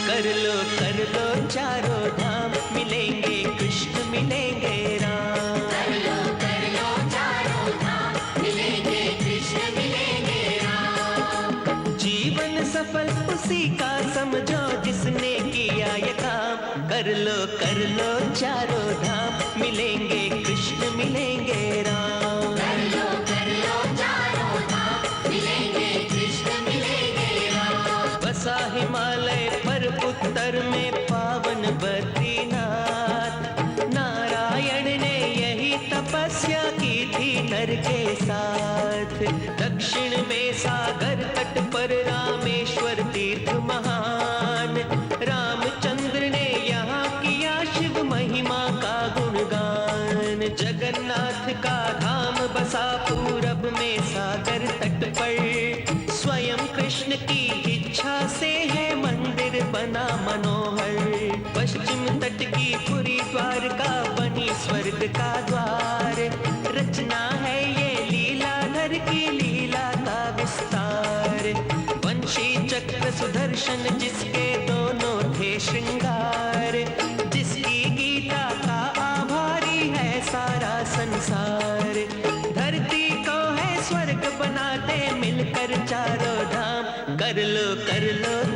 कर लो चारों धाम, मिलेंगे कृष्ण मिलेंगे राम। कर लो चारों धाम, मिलेंगे कृष्ण मिलेंगे राम। जीवन सफल उसी का समझो जिसने किया ये काम। कर लो चारों धाम, मिलेंगे कृष्ण मिलेंगे राम। कर लो चारों धाम, मिलेंगे कृष्ण मिलेंगे राम। बसा हिमालय पर्वत उत्तर में पावन बद्रीनाथ, नारायण ने यही तपस्या की थी नर के साथ। दक्षिण में सागर तट पर रामेश्वर तीर्थ महान, रामचंद्र ने यहाँ किया शिव महिमा का गुणगान। जगन्नाथ का धाम बसा पूरब में सागर तट पर, स्वयं कृष्ण की इच्छा से है मंदिर बना मनोहर। पश्चिम तट की पुरी द्वारका बनी स्वर्ग का द्वार, रचना है ये लीलाधर की लीला का विस्तार। वंशी चक्र सुदर्शन जिसके दोनों थे श्रृंगार, जिसकी गीता का आभारी है सारा संसार। धरती को है स्वर्ग बनाते मिलकर चारों धाम। कर लो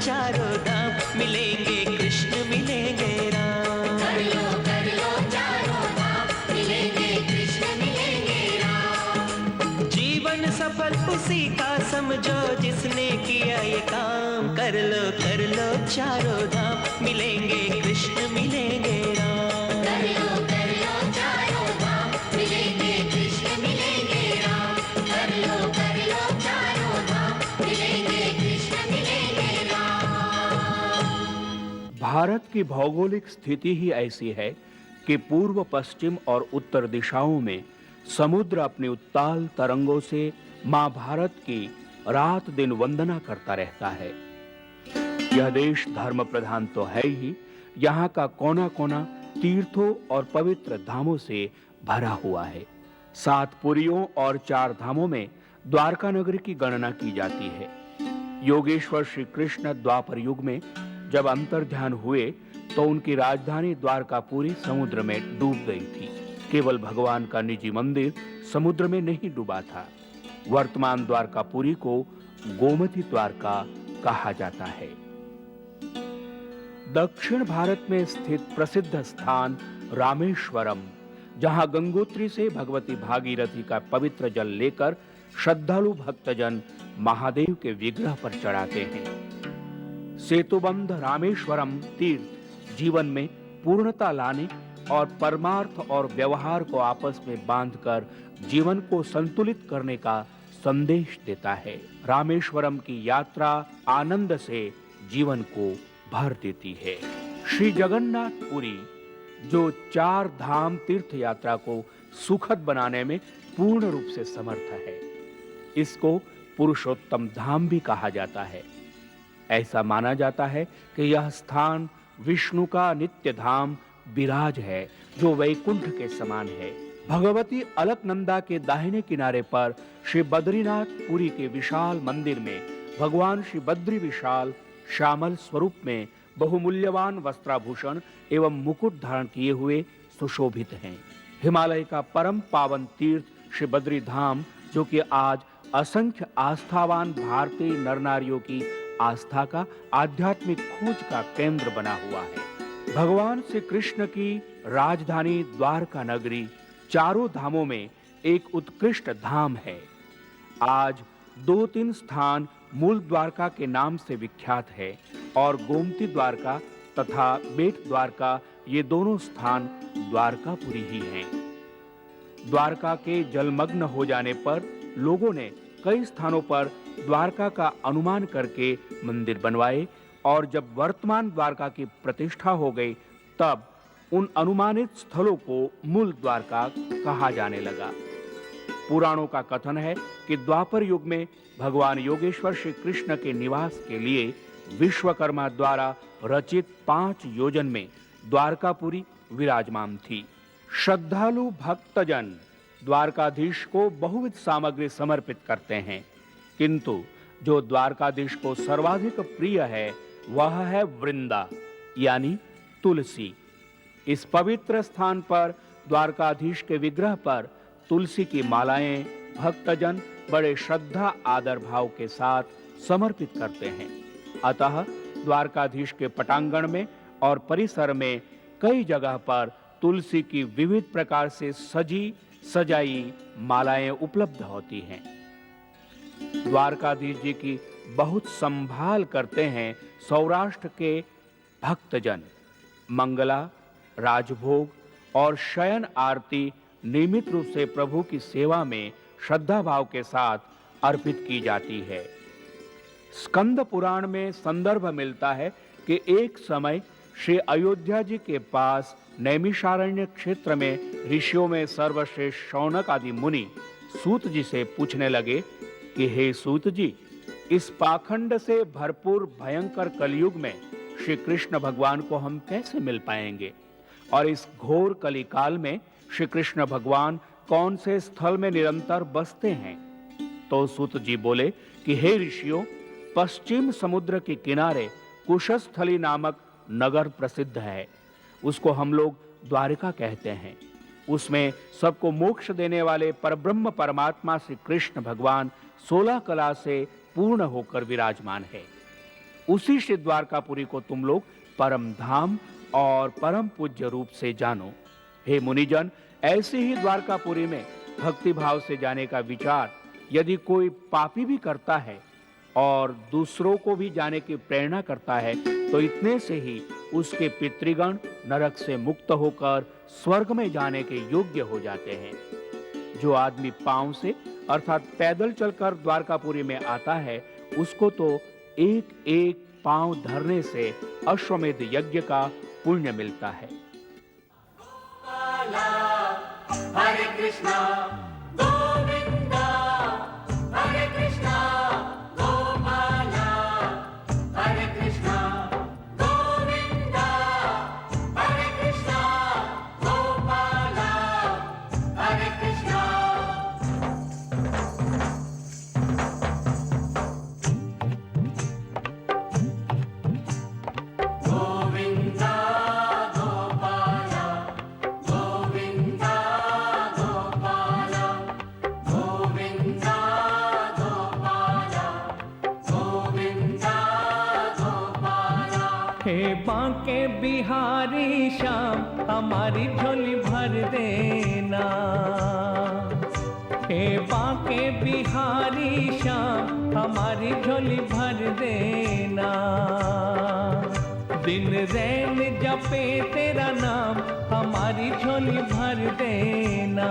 चारों धाम, मिलेंगे कृष्ण मिलेंगे राम। कर लो चारों धाम, मिलेंगे कृष्ण मिलेंगे राम। जीवन सफल उसी का समझो जिसने किया ये काम। कर लो चारों धाम, मिलेंगे कृष्ण मिलेंगे राम। कर लो चारों धाम, मिलेंगे कृष्ण मिलेंगे राम। कर लो चारों धाम, मिलेंगे कृष्ण मिलेंगे राम। भारत की भौगोलिक स्थिति ही ऐसी है कि पूर्व, पश्चिम और उत्तर दिशाओं में समुद्र अपनी उत्ताल तरंगों से मां भारत की रात दिन वंदना करता रहता है। यह देश धर्म प्रधान तो है ही, यहाँ का कोना कोना तीर्थों और पवित्र धामों से भरा हुआ है। 7 पुरियों और 4 धामों में द्वारका नगरी की गणना की जाती है। योगेश्वर श्री कृष्ण द्वापर युग में जब अंतर्ध्यान हुए तो उनकी राजधानी द्वारकापुरी समुद्र में डूब गई थी। केवल भगवान का निजी मंदिर समुद्र में नहीं डूबा था। वर्तमान द्वारकापुरी को गोमती द्वारका कहा जाता है। दक्षिण भारत में स्थित प्रसिद्ध स्थान रामेश्वरम, जहां गंगोत्री से भगवती भागीरथी का पवित्र जल लेकर श्रद्धालु भक्तजन महादेव के विग्रह पर चढ़ाते हैं। सेतुबंध रामेश्वरम तीर्थ जीवन में पूर्णता लाने और परमार्थ और व्यवहार को आपस में बांधकर जीवन को संतुलित करने का संदेश देता है। रामेश्वरम की यात्रा आनंद से जीवन को भर देती है। श्री जगन्नाथ पुरी जो 4 धाम तीर्थ यात्रा को सुखद बनाने में पूर्ण रूप से समर्थ है, इसको पुरुषोत्तम धाम भी कहा जाता है। ऐसा माना जाता है कि यह स्थान विष्णु का नित्य धाम विराज है जो वैकुंठ के समान है। भगवती अलकनंदा के दाहिने किनारे पर श्री बद्रीनाथ पुरी के विशाल मंदिर में भगवान श्री बद्री विशाल श्यामल स्वरूप में बहुमूल्यवान वस्त्राभूषण एवं मुकुट धारण किए हुए सुशोभित हैं। हिमालय का परम पावन तीर्थ श्री बद्री धाम, जो कि आज असंख्य आस्थावान भारतीय नर नारियों की आस्था का आध्यात्मिक खोज का केंद्र बना हुआ है। भगवान श्री कृष्ण की राजधानी द्वारका नगरी चारों धामों में एक उत्कृष्ट धाम है। आज 2-3 स्थान मूल द्वारका के नाम से विख्यात है और गोमती द्वारका तथा बेट द्वारका ये दोनों स्थान द्वारकापुरी ही हैं। द्वारका के जलमग्न हो जाने पर लोगों ने कई स्थानों पर द्वारका का अनुमान करके मंदिर बनवाए और जब वर्तमान द्वारका की प्रतिष्ठा हो गई तब उन अनुमानित स्थलों को मूल द्वारका कहा जाने लगा। पुराणों का कथन है कि द्वापर युग में भगवान योगेश्वर श्री कृष्ण के निवास के लिए विश्वकर्मा द्वारा रचित 5 योजन में द्वारकापुरी विराजमान थी। श्रद्धालु भक्तजन द्वारकाधीश को बहुविध सामग्री समर्पित करते हैं, किंतु जो द्वारकाधीश को सर्वाधिक प्रिय है वह है वृंदा यानी तुलसी। इस पवित्र स्थान पर द्वारकाधीश के विग्रह पर तुलसी की मालाएं भक्तजन बड़े श्रद्धा आदर भाव के साथ समर्पित करते हैं। अतः द्वारकाधीश के पटांगण में और परिसर में कई जगह पर तुलसी की विविध प्रकार से सजी सजाई मालाएं उपलब्ध होती हैं। द्वारकाधीश जी की बहुत संभाल करते हैं सौराष्ट्र के भक्तजन। मंगला, राजभोग और शयन आरती नियमित रूप से प्रभु की सेवा में श्रद्धा भाव के साथ अर्पित की जाती है। स्कंद पुराण में संदर्भ मिलता है कि एक समय श्री अयोध्या जी के पास नैमिषारण्य क्षेत्र में ऋषियों में सर्वश्रेष्ठ शौनक आदि मुनि सूत जी से पूछने लगे कि हे सूत जी, इस पाखंड से भरपूर भयंकर कलयुग में श्री कृष्ण भगवान को हम कैसे मिल पाएंगे और इस घोर कलिकाल में श्री कृष्ण भगवान कौन से स्थल में निरंतर बसते हैं। तो सूत जी बोले कि हे ऋषियों, पश्चिम समुद्र के किनारे कुशस्थली नामक नगर प्रसिद्ध है। उसको हम लोग द्वारिका कहते हैं। उसमें सबको मोक्ष देने वाले परब्रह्म परमात्मा श्री कृष्ण भगवान 16 कला से पूर्ण होकर विराजमान है। उसी श्री द्वारकापुरी को तुम लोग परम धाम और परम पूज्य रूप से जानो। हे मुनिजन, ऐसे ही द्वारकापुरी में भक्ति भाव से जाने का विचार यदि कोई पापी भी करता है और दूसरों को भी जाने की प्रेरणा करता है तो इतने से ही उसके पितृगण नरक से मुक्त होकर स्वर्ग में जाने के योग्य हो जाते हैं। जो आदमी पांव से अर्थात पैदल चलकर द्वारकापुरी में आता है उसको तो एक एक पांव धरने से अश्वमेध यज्ञ का पुण्य मिलता है। हरे कृष्णा गोविंदा, हरे कृष्णा गोपाला, हरे कृष्णा गोविंदा, हरे कृष्णा गोपाला, हरे कृष्णा। गोविंदा गोपाला, गोविंदा गोपाला, गोविंदा गोपाला, गोविंदा गोपाला। हे बांके बिहारी श्याम हमारी झोली भर देना। हे बांके बिहारी श्याम हमारी झोली भर देना। दिन रैन जपे तेरा नाम हमारी झोली भर देना।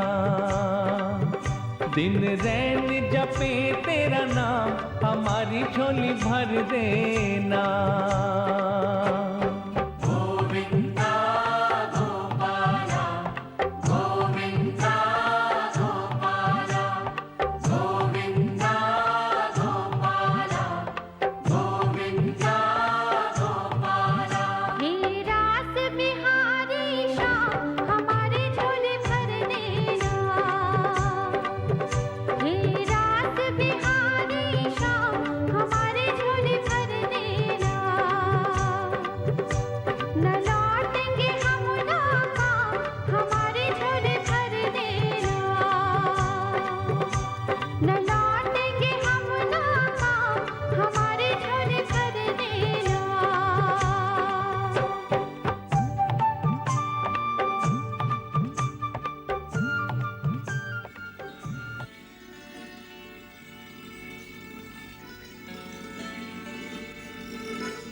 दिन रैन जपे तेरा नाम हमारी झोली भर देना। गोविंदा गोपाला, गोविंदा गोपाला, गोविंदा गोपाला, गोविंदा गोपाला। हे रास बिहारी श्याम हमारी झोली भर देना। हे रास बिहारी श्याम हमारी झोली भर देना।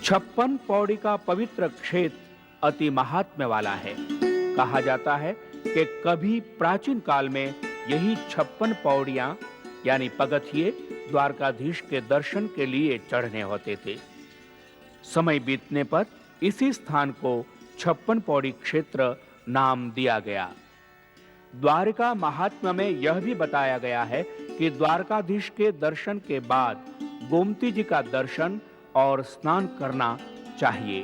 56 पौड़ी का पवित्र क्षेत्र अति महात्म्य वाला है। कहा जाता है कि कभी प्राचीन काल में यही 56 पौड़ियां यानी पगथिये द्वारकाधीश के दर्शन के लिए चढ़ने होते थे। समय बीतने पर इसी स्थान को 56 पौड़ी क्षेत्र नाम दिया गया। द्वारका महात्म्य में यह भी बताया गया है कि द्वारकाधीश के दर्शन के बाद गोमती जी का दर्शन और स्नान करना चाहिए।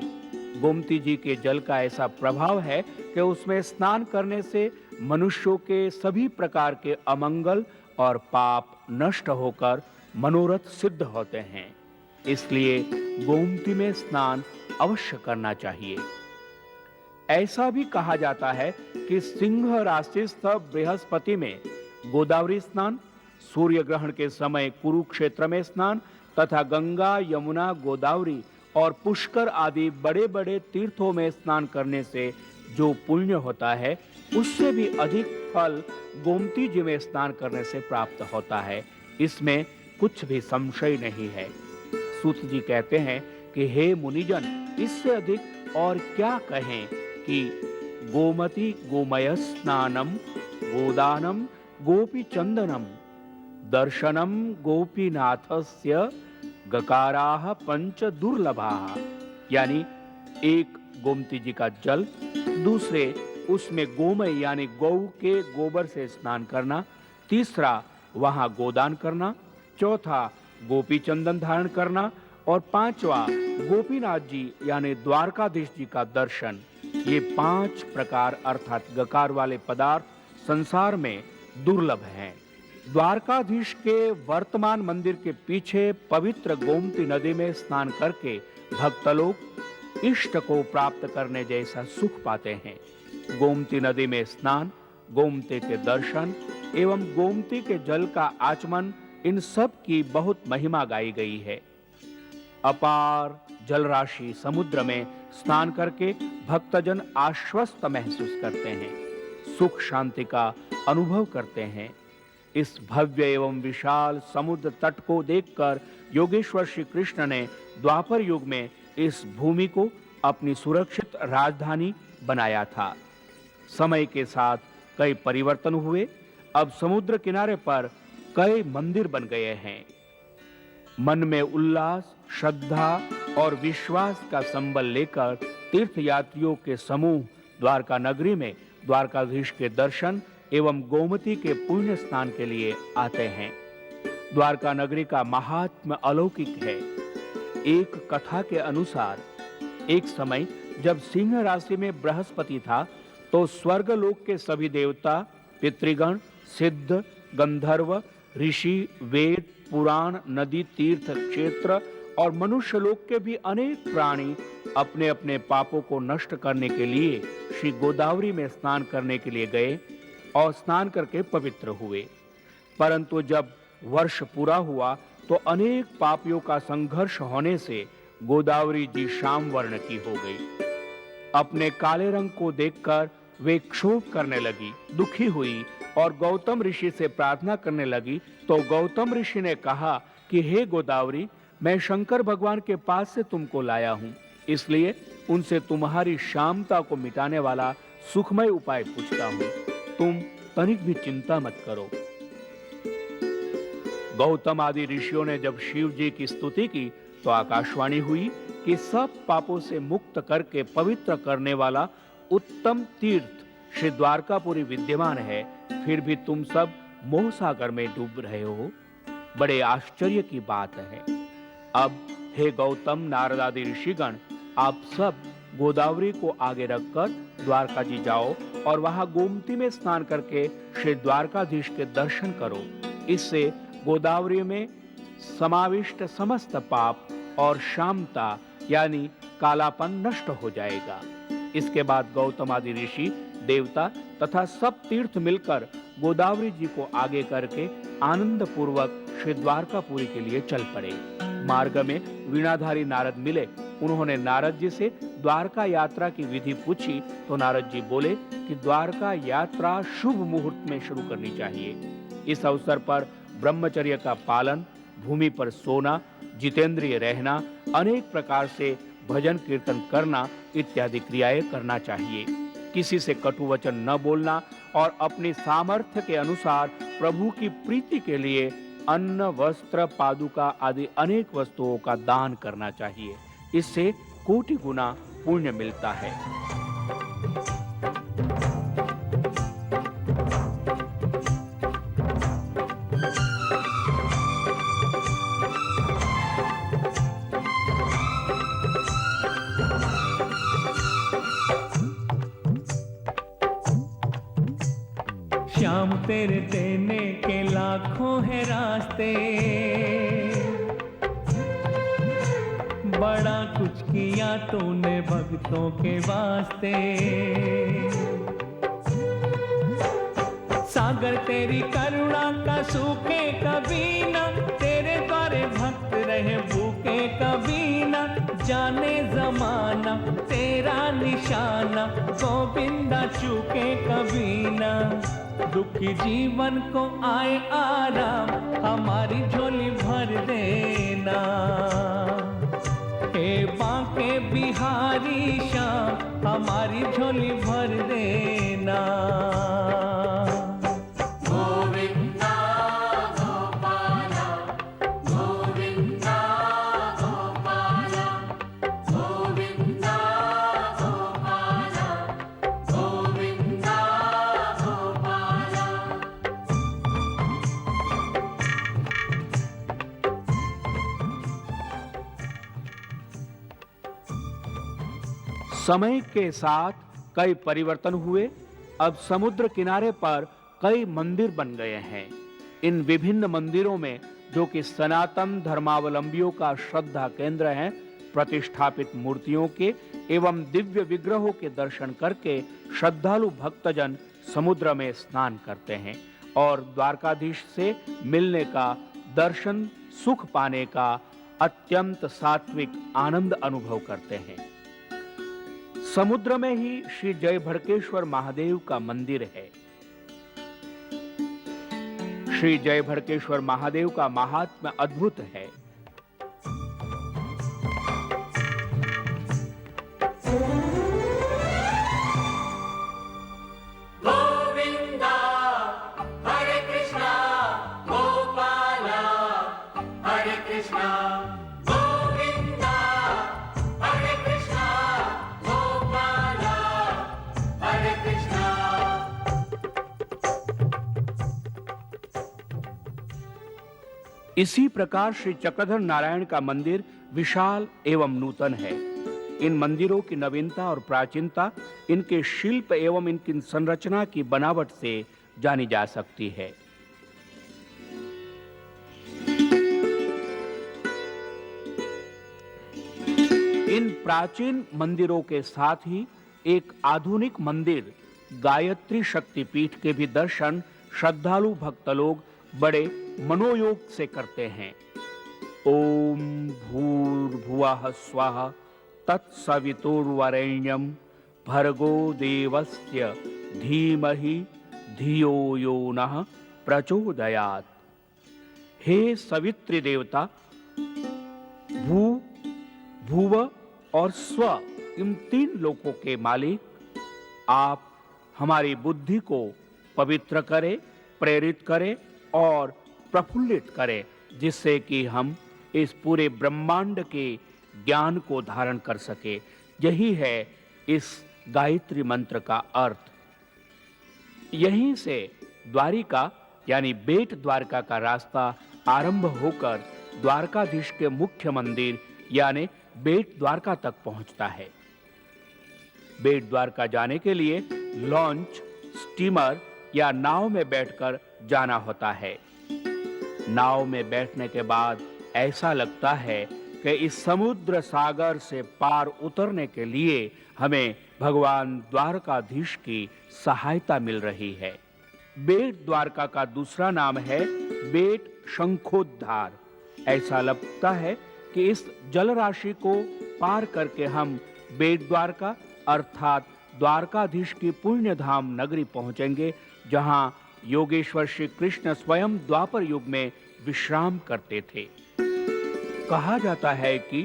गोमती जी के जल का ऐसा प्रभाव है कि उसमें स्नान करने से मनुष्यों के सभी प्रकार के अमंगल और पाप नष्ट होकर मनोरथ सिद्ध होते हैं। इसलिए गोमती में स्नान अवश्य करना चाहिए। ऐसा भी कहा जाता है कि सिंह राशिस्थ बृहस्पति में गोदावरी स्नान, सूर्य ग्रहण के समय कुरुक्षेत्र में स्नान तथा गंगा, यमुना, गोदावरी और पुष्कर आदि बड़े बड़े तीर्थों में स्नान करने से जो पुण्य होता है उससे भी अधिक फल गोमती जी में स्नान करने से प्राप्त होता है। इसमें कुछ भी संशय नहीं है। सूत जी कहते हैं कि हे मुनिजन, इससे अधिक और क्या कहें कि गोमती गोमय स्नानम गोदानम गोपी चंदनम दर्शनम गोपीनाथस्य गकाराह पंच दुर्लभाः। यानी एक गोमती जी का जल, दूसरे उसमें गोमय यानी गौ के गोबर से स्नान करना, तीसरा वहां गोदान करना, चौथा गोपी चंदन धारण करना और पांचवा गोपीनाथ जी यानी द्वारकाधीश जी का दर्शन। ये 5 प्रकार अर्थात गकार वाले पदार्थ संसार में दुर्लभ हैं। द्वारकाधीश के वर्तमान मंदिर के पीछे पवित्र गोमती नदी में स्नान करके भक्त लोग इष्ट को प्राप्त करने जैसा सुख पाते हैं। गोमती नदी में स्नान, गोमती के दर्शन एवं गोमती के जल का आचमन, इन सब की बहुत महिमा गाई गई है। अपार जलराशि समुद्र में स्नान करके भक्तजन आश्वस्त महसूस करते हैं, सुख शांति का अनुभव करते हैं। इस भव्य एवं विशाल समुद्र तट को देखकर योगेश्वर श्री कृष्ण ने द्वापर युग में इस भूमि को अपनी सुरक्षित राजधानी बनाया था। समय के साथ कई परिवर्तन हुए। अब समुद्र किनारे पर कई मंदिर बन गए हैं। मन में उल्लास, श्रद्धा और विश्वास का संबल लेकर तीर्थयात्रियों के समूह द्वारका नगरी में द्वारकाधीश के दर्शन एवं गोमती के पुण्य स्नान के लिए आते हैं। द्वारका नगरी का महात्म्य अलौकिक है। एक कथा के अनुसार एक समय जब सिंह राशि में बृहस्पति था तो स्वर्गलोक के सभी देवता, पितृगण, सिद्ध, गंधर्व, ऋषि, वेद, पुराण, नदी, तीर्थ क्षेत्र और मनुष्य लोक के भी अनेक प्राणी अपने अपने पापों को नष्ट करने के लिए श्री गोदावरी में स्नान करने के लिए गए और स्नान करके पवित्र हुए। परंतु जब वर्ष पूरा हुआ तो अनेक पापियों का संघर्ष होने से गोदावरी जी श्याम वर्ण की हो गई। अपने काले रंग को देखकर वे क्षोभ करने लगी, दुखी हुई और गौतम ऋषि से प्रार्थना करने लगी। तो गौतम ऋषि ने कहा कि हे गोदावरी, मैं शंकर भगवान के पास से तुमको लाया हूं, इसलिए उनसे तुम्हारी श्यामता को मिटाने वाला सुखमय उपाय पूछता हूं। तुम तनिक भी चिंता मत करो। गौतम आदि ऋषियों ने जब शिव जी की स्तुति की तो आकाशवाणी हुई कि सब पापों से मुक्त करके पवित्र करने वाला उत्तम तीर्थ श्री द्वारकापुरी विद्यमान है, फिर भी तुम सब मोह सागर में डूब रहे हो। बड़े आश्चर्य की बात है। अब हे गौतम, नारद आदि ऋषिगण, आप सब गोदावरी को आगे रखकर द्वारका जी जाओ और वहां गोमती में स्नान करके श्री द्वारकाधीश के दर्शन करो। इससे गोदावरी में समाविष्ट समस्त पाप और श्यामता यानी कालापन नष्ट हो जाएगा। इसके बाद गौतम आदि ऋषि, देवता तथा सब तीर्थ मिलकर गोदावरी जी को आगे करके आनंद पूर्वक श्री द्वारकापुरी के लिए चल पड़े। मार्ग में वीणाधारी नारद मिले। उन्होंने नारद जी से द्वारका यात्रा की विधि पूछी तो नारद जी बोले कि द्वारका यात्रा शुभ मुहूर्त में शुरू करनी चाहिए। इस अवसर पर ब्रह्मचर्य का पालन, भूमि पर सोना, जितेंद्रिय रहना, अनेक प्रकार से भजन कीर्तन करना इत्यादि क्रियाएं करना चाहिए। किसी से कटु वचन न बोलना और अपनी सामर्थ्य के अनुसार प्रभु की प्रीति के लिए अन्न, वस्त्र, पादुका आदि अनेक वस्तुओं का दान करना चाहिए। इससे कोटि गुना पुण्य मिलता है। श्याम तेरे देने के लाखों है रास्ते, बड़ा कुछ किया तूने भक्तों के वास्ते। सागर तेरी करुणा का सूखे कभी न, तेरे द्वारे भक्त रहे भूखे कभी न। जाने जमाना तेरा निशाना, गोविंदा चूके कभी न। दुखी जीवन को आए आराम, हमारी झोली भर देना। हे बांके बिहारी श्याम, हमारी झोली भर देना। गोविंदा गोपाला, गोविंदा गोपाला, गोविंदा गोपाला, गोविंदा गोपाला। समय के साथ कई परिवर्तन हुए। अब समुद्र किनारे पर कई मंदिर बन गए हैं। इन विभिन्न मंदिरों में, जो कि सनातन धर्मावलंबियों का श्रद्धा केंद्र हैं, प्रतिष्ठापित मूर्तियों के एवं दिव्य विग्रहों के दर्शन करके श्रद्धालु भक्तजन समुद्र में स्नान करते हैं और द्वारकाधीश से मिलने का, दर्शन सुख पाने का अत्यंत सात्विक आनंद अनुभव करते हैं। समुद्र में ही श्री जय भड़केश्वर महादेव का मंदिर है। श्री जय भड़केश्वर महादेव का महात्म्य अद्भुत है। गोविंदा हरे कृष्णा गोपाला, हरे कृष्णा गोविंदा हरे कृष्णा गोपाला, हरे कृष्णा। इसी प्रकार श्री चक्रधर नारायण का मंदिर विशाल एवं नूतन है। इन मंदिरों की नवीनता और प्राचीनता इनके शिल्प एवं इनकी संरचना की बनावट से जानी जा सकती है। इन प्राचीन मंदिरों के साथ ही एक आधुनिक मंदिर गायत्री शक्तिपीठ के भी दर्शन श्रद्धालु भक्त लोग बड़े मनोयोग से करते हैं। ओम भूर्भुवः स्वः तत्सवितुर्वरेण्यं भर्गो देवस्य धीमहि धियो यो नः प्रचोदयात्। हे सवित्री देवता, भू, भुव और स्व, इन तीन लोकों के मालिक, आप हमारी बुद्धि को पवित्र करें, प्रेरित करें और प्रफुल्लित करें, जिससे कि हम इस पूरे ब्रह्मांड के ज्ञान को धारण कर सके। यही है इस गायत्री मंत्र का अर्थ। यहीं से द्वारिका यानी बेट द्वारका का रास्ता आरंभ होकर द्वारकाधीश के मुख्य मंदिर यानी बेट द्वारका तक पहुंचता है। बेट द्वारका जाने के लिए लॉन्च, स्टीमर या नाव में बैठकर जाना होता है। नाव में बैठने के बाद ऐसा लगता है कि इस समुद्र सागर से पार उतरने के लिए हमें भगवान द्वारकाधीश की सहायता मिल रही है। बेट द्वारका का दूसरा नाम है बेट शंखोद्धार। ऐसा लगता है कि इस जल राशि को पार करके हम बेट द्वारका अर्थात द्वारकाधीश की पुण्य धाम नगरी पहुंचेंगे, जहां योगेश्वर श्री कृष्ण स्वयं द्वापर युग में विश्राम करते थे। कहा जाता है कि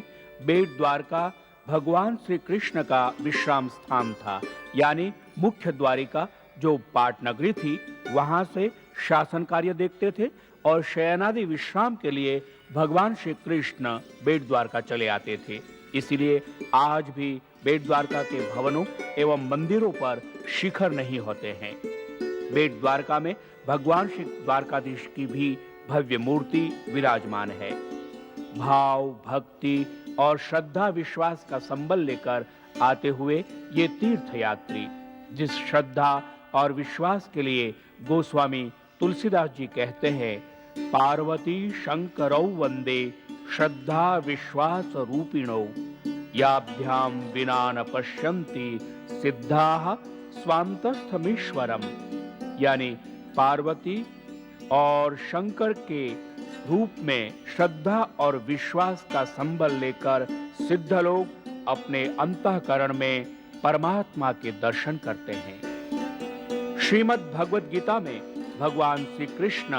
बेट द्वारका भगवान श्री कृष्ण का विश्राम स्थान था, यानी मुख्य द्वारिका जो पाटनगरी थी, वहां से शासन कार्य देखते थे और शयनादि विश्राम के लिए भगवान श्री कृष्ण बेट द्वारका चले आते थे। इसलिए आज भी बेट द्वारका के भवनों एवं मंदिरों पर शिखर नहीं होते हैं। बेट द्वारका में भगवान श्री द्वारकाधीश की भी भव्य मूर्ति विराजमान है। भाव, भक्ति और श्रद्धा विश्वास का संबल लेकर आते हुए ये तीर्थयात्री जिस श्रद्धा और विश्वास के लिए गोस्वामी तुलसीदास जी कहते हैं, पार्वती शंकरौ वंदे श्रद्धा विश्वास रूपिणौ याभ्याम विना न पश्यन्ति सिद्धाः स्वान्तस्थमीश्वरम, यानी पार्वती और शंकर के रूप में श्रद्धा और विश्वास का संबल लेकर सिद्ध लोग अपने अंतःकरण में परमात्मा के दर्शन करते हैं। श्रीमद् भगवद गीता में भगवान श्री कृष्ण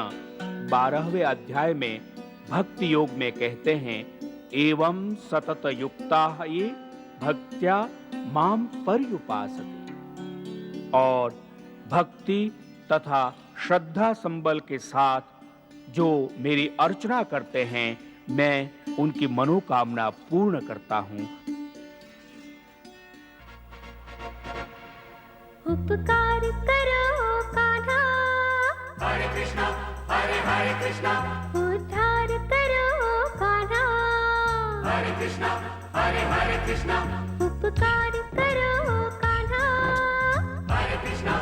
12वें अध्याय में भक्ति योग में कहते हैं, एवं सतत युक्ताः ये भक्त्या माम पर्युपासते, और भक्ति तथा श्रद्धा संबल के साथ जो मेरी अर्चना करते हैं, मैं उनकी मनोकामना पूर्ण करता हूं। उपकार करो कान्हा, हरे कृष्णा उद्धार करो कान्हा, हरे कृष्णा उपकार करो कान्हा, हरे कृष्णा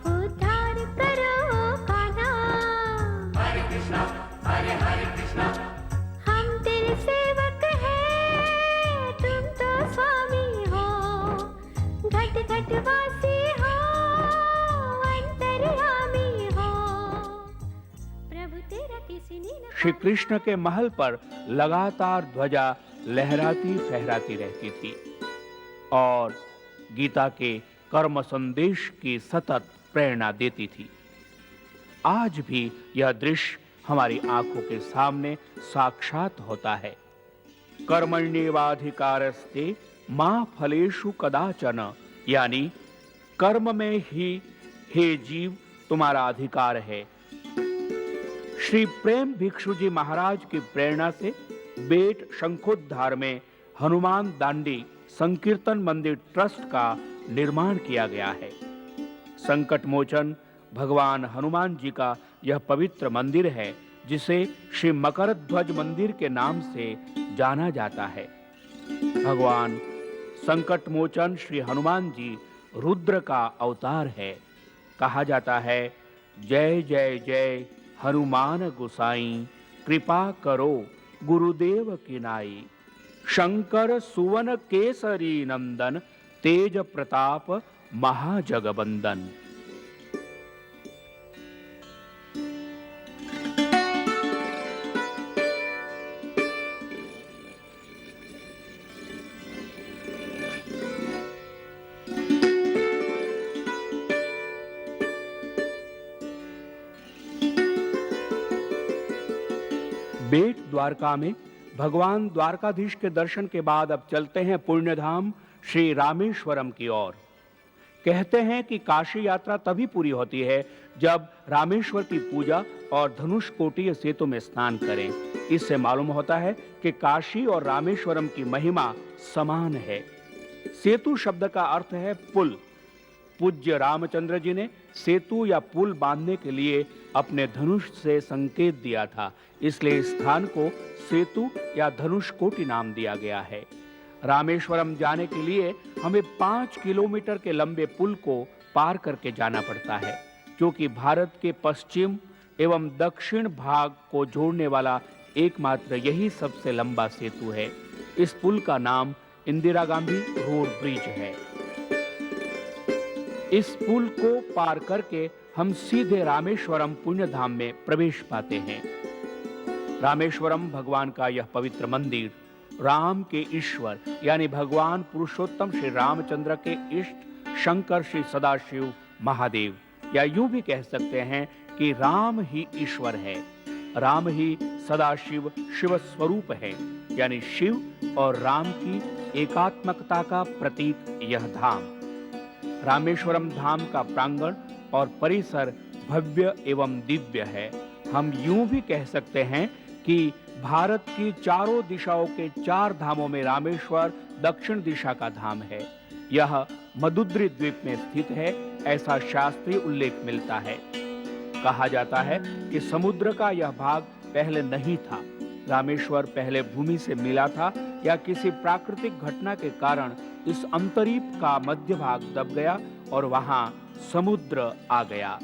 उद्धार करो कान्हा, हरे कृष्णा हम तेरे सेवक हैं, तुम तो स्वामी हो, घट घट वासी हो, अंतर्यामी हो, प्रभु तेरा किसी ने न श्री कृष्ण के महल पर लगातार ध्वजा लहराती फहराती रहती थी और गीता के कर्म संदेश की सतत प्रेरणा देती थी। आज भी यह दृश्य हमारी आंखों के सामने साक्षात होता है। कर्मण्येवाधिकारस्ते मा फलेषु कदाचन, यानी कर्म में ही हे जीव तुम्हारा अधिकार है। श्री प्रेम भिक्षु जी महाराज की प्रेरणा से बेट शंखोद्धार में हनुमान दांडी संकीर्तन मंदिर ट्रस्ट का निर्माण किया गया है। संकट मोचन भगवान हनुमान जी का यह पवित्र मंदिर है, जिसे श्री मकर ध्वज मंदिर के नाम से जाना जाता है। भगवान संकट मोचन श्री हनुमान जी रुद्र का अवतार है। कहा जाता है, जय जय जय हनुमान गोसाई, कृपा करो गुरुदेव की नाई, शंकर सुवन केसरी नंदन, तेज प्रताप महाजगबंदन। बेट द्वारका में भगवान द्वारकाधीश के दर्शन के बाद अब चलते हैं पुण्यधाम श्री रामेश्वरम की ओर। कहते हैं कि काशी यात्रा तभी पूरी होती है जब रामेश्वर की पूजा और धनुषकोटिय सेतु में स्नान करें। इससे मालूम होता है कि काशी और रामेश्वरम की महिमा समान है। सेतु शब्द का अर्थ है पुल। पूज्य रामचंद्र जी ने सेतु या पुल बांधने के लिए अपने धनुष से संकेत दिया था, इसलिए इस स्थान को सेतु या धनुषकोटि नाम दिया गया है। रामेश्वरम जाने के लिए हमें 5 किलोमीटर के लंबे पुल को पार करके जाना पड़ता है, क्योंकि भारत के पश्चिम एवं दक्षिण भाग को जोड़ने वाला एकमात्र यही सबसे लंबा सेतु है। इस पुल का नाम इंदिरा गांधी रोड ब्रिज है। इस पुल को पार करके हम सीधे रामेश्वरम पुण्यधाम में प्रवेश पाते हैं। रामेश्वरम भगवान का यह पवित्र मंदिर राम के ईश्वर यानी भगवान पुरुषोत्तम श्री रामचंद्र के इष्ट शंकर श्री सदाशिव महादेव, या यूं भी कह सकते हैं कि राम ही ईश्वर है, राम ही सदाशिव शिव स्वरूप है। यानी शिव और राम की एकात्मकता का प्रतीक यह धाम। रामेश्वरम धाम का प्रांगण और परिसर भव्य एवं दिव्य है। हम यूं भी कह सकते हैं कि भारत की चारों दिशाओं के 4 धामों में रामेश्वर दक्षिण दिशा का धाम है। यह मदुद्री द्वीप में स्थित है, ऐसा शास्त्रीय उल्लेख मिलता है। कहा जाता है कि समुद्र का यह भाग पहले नहीं था। रामेश्वर पहले भूमि से मिला था या किसी प्राकृतिक घटना के कारण इस अंतरीप का मध्य भाग दब गया और वहां समुद्र आ गया।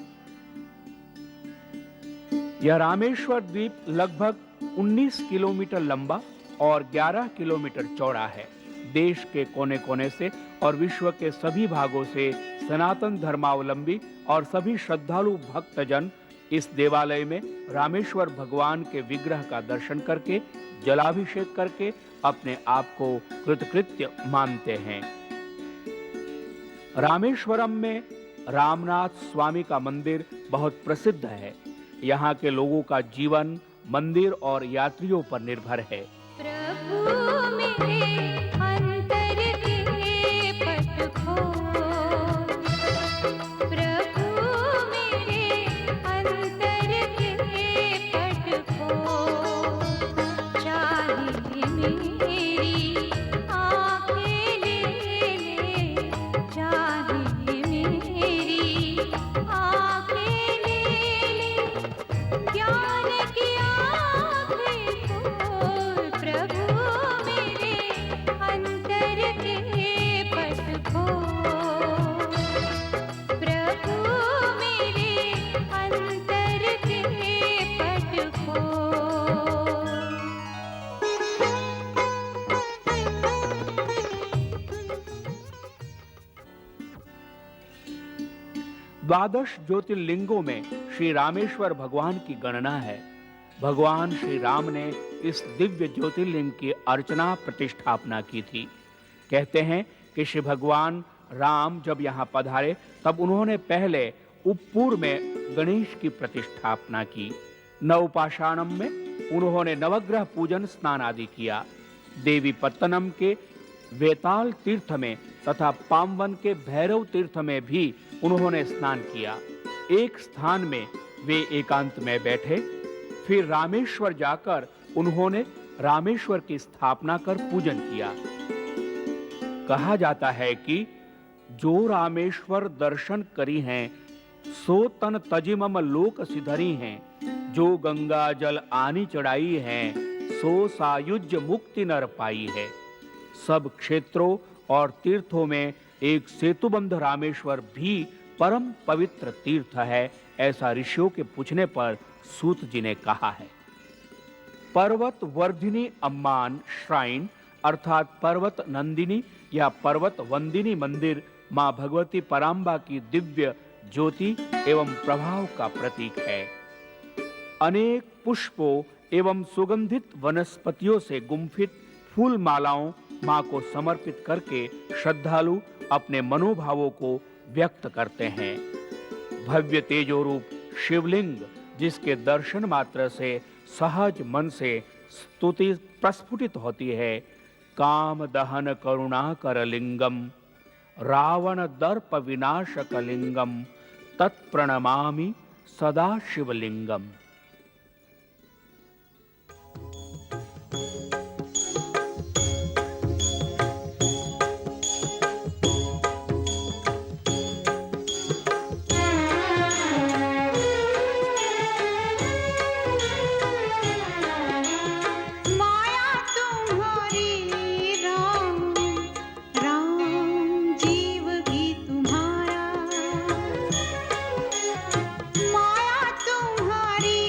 यह रामेश्वर द्वीप लगभग 19 किलोमीटर लंबा और 11 किलोमीटर चौड़ा है। देश के कोने कोने से और विश्व के सभी भागों से सनातन धर्मावलंबी और सभी श्रद्धालु भक्तजन इस देवालय में रामेश्वर भगवान के विग्रह का दर्शन करके जलाभिषेक करके अपने आप को कृतकृत्य मानते हैं। रामेश्वरम में रामनाथ स्वामी का मंदिर बहुत प्रसिद्ध है। यहाँ के लोगों का जीवन मंदिर और यात्रियों पर निर्भर है। प्रभु मेरे अंतर के पट खोल, प्रभु मेरे अंतर के पट खोल, चाहे मेरी आँखें ले ले, चाहे मेरी आँखें ले ले, ज्ञान की आँखें खोल, प्रभु मेरे अंतर के पट खोल, प्रभु मेरे अंतर के पट खोल। द्वादश ज्योतिर्लिंगों में श्री रामेश्वर भगवान की गणना है। भगवान श्री राम ने इस दिव्य ज्योतिर्लिंग की अर्चना प्रतिष्ठापना की थी। कहते हैं कि श्री भगवान राम जब यहाँ पधारे तब उन्होंने पहले उपपुर में गणेश की प्रतिष्ठापना की। नवपाषाणम में उन्होंने नवग्रह पूजन स्नान आदि किया। देवी पत्तनम के वेताल तीर्थ में तथा पामवन के भैरव तीर्थ में भी उन्होंने स्नान किया। एक स्थान में वे एकांत में बैठे, फिर रामेश्वर जाकर उन्होंने रामेश्वर की स्थापना कर पूजन किया। कहा जाता है कि जो रामेश्वर दर्शन करी हैं सो तन तजिमम लोक सिधरी हैं, जो गंगा जल आनी चढ़ाई हैं सो सायुज्य मुक्ति नर पाई है। सब क्षेत्रों और तीर्थों में एक सेतुबंध रामेश्वर भी परम पवित्र तीर्थ है, ऐसा ऋषियों के पूछने पर सूत जी ने कहा है। पर्वत वर्धिनी अम्मान श्राइन अर्थात पर्वत नंदिनी या पर्वत वंदिनी मंदिर मां भगवती पराम्बा की दिव्य ज्योति एवं प्रभाव का प्रतीक है। अनेक पुष्पों एवं सुगंधित वनस्पतियों से गुंफित फूल मालाओं मां को समर्पित करके श्रद्धालु अपने मनोभावों को व्यक्त करते हैं। भव्य तेजो रूप शिवलिंग जिसके दर्शन मात्र से सहज मन से स्तुति प्रस्फुटित होती है। काम दहन करुणाकर लिंगम रावण दर्प विनाशक लिंगम तत्प्रणमामि सदा शिवलिंगम। माया तुम्हारी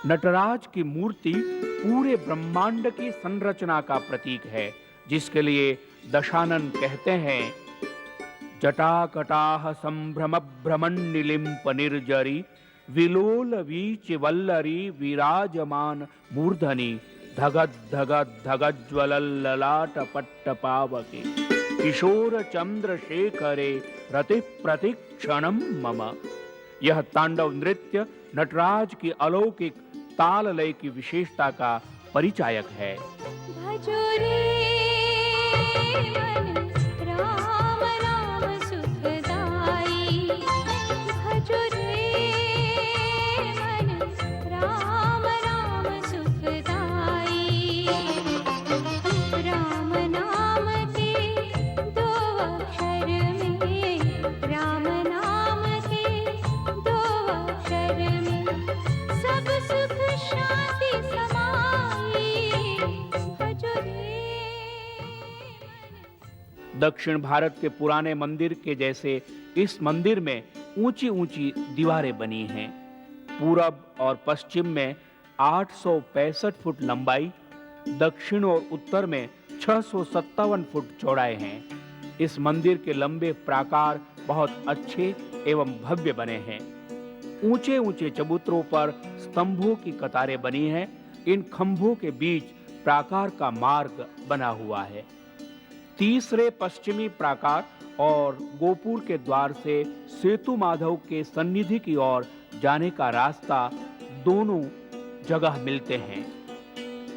नटराज की मूर्ति पूरे ब्रह्मांड की संरचना का प्रतीक है, जिसके लिए दशानन कहते हैं, जटाकटाह संभ्रम भ्रमण्डिलिम्प निर्जरी विलोल वीच वल्लरी विराजमान मूर्धनि धगद धगद धगज्वलल्ललाट पट्टपावके किशोर चंद्रशेखरे रति प्रतिक्षणम मम। यह तांडव नृत्य नटराज की अलौकिक ताल लय की विशेषता का परिचायक है। भजो रे मन राम राम सुखदाई, भजो रे मन राम राम सुखदाई। राम नाम के दो अक्षर में, राम नाम के दो अक्षर में सब सुख शांति समाई, भजो रे। दक्षिण भारत के पुराने मंदिर के जैसे इस मंदिर में ऊंची ऊंची दीवारें बनी हैं। पूरब और पश्चिम में 865 फुट लंबाई, दक्षिण और उत्तर में 657 फुट चौड़ाई हैं। इस मंदिर के लंबे प्राकार बहुत अच्छे एवं भव्य बने हैं। ऊंचे ऊंचे चबूतरों पर स्तंभों की कतारें बनी हैं। इन खंभों के बीच प्राकार का मार्ग बना हुआ है। तीसरे पश्चिमी प्राकार और गोपुर के द्वार से सेतु माधव के सन्निधि की ओर जाने का रास्ता दोनों जगह मिलते हैं।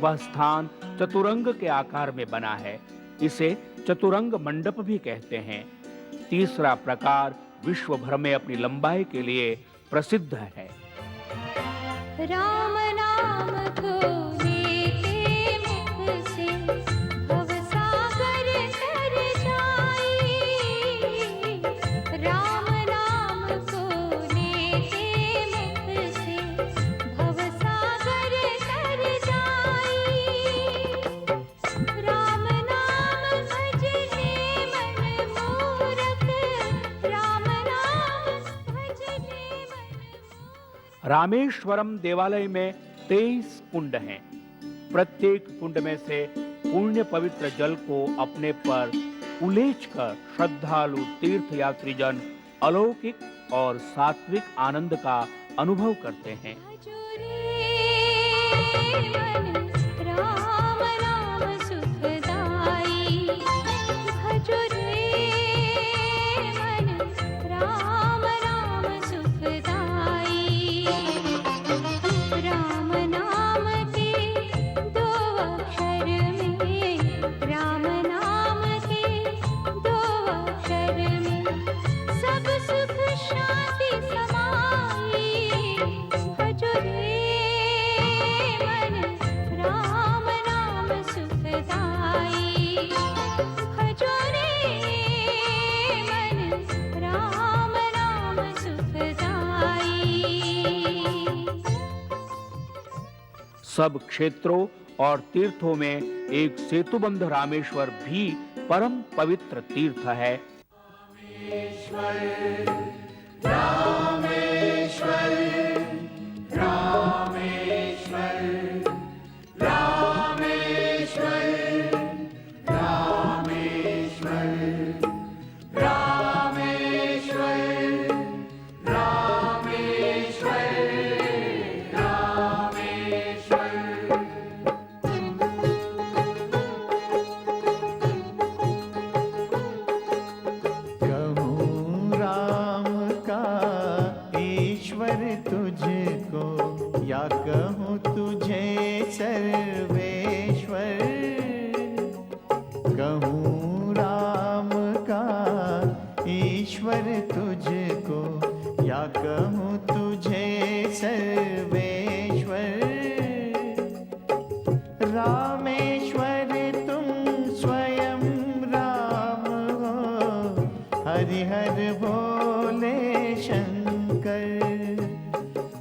वह स्थान चतुरंग के आकार में बना है। इसे चतुरंग मंडप भी कहते हैं। तीसरा प्रकार विश्व भर में अपनी लंबाई के लिए प्रसिद्ध है। राम नाम को लेते मुख से भव सागर तर जाई। राम नाम को लेते मुख से भव सागर तर जाई। राम नाम भजने मन मूरख, राम नाम भजने मन मूरख। रामेश्वरम देवालय में 23 कुंड हैं। प्रत्येक कुंड में से पुण्य पवित्र जल को अपने पर उलेच कर श्रद्धालु तीर्थयात्री जन अलौकिक और सात्विक आनंद का अनुभव करते हैं। भजो रे मन राम राम सुखदाई, भजो रे मन राम राम सुखदाई। राम नाम के दो अक्षर में, राम नाम के दो अक्षर में सब सुख शांति समाई, भजो रे मन राम नाम सुखदाई। भजो रे मन राम नाम सुखदाई। सब क्षेत्रों और तीर्थों में एक सेतुबंध रामेश्वर भी परम पवित्र तीर्थ है। कहूँ राम का ईश्वर तुझको, या कहूँ तुझे सर्वेश्वर। कहूँ राम का ईश्वर तुझको, या कहूँ तुझे सर्वेश्वर। रामेश्वर तुम स्वयं राम हो, हरिहर भोले शंकर।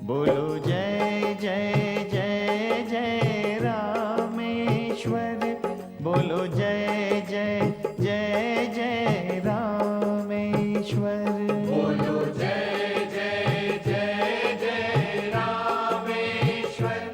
बोलो जय जय जय जय रामेश्वर, बोलो जय जय जय जय रामेश्वर। बोलो जय जय जय जय रामेश्वर,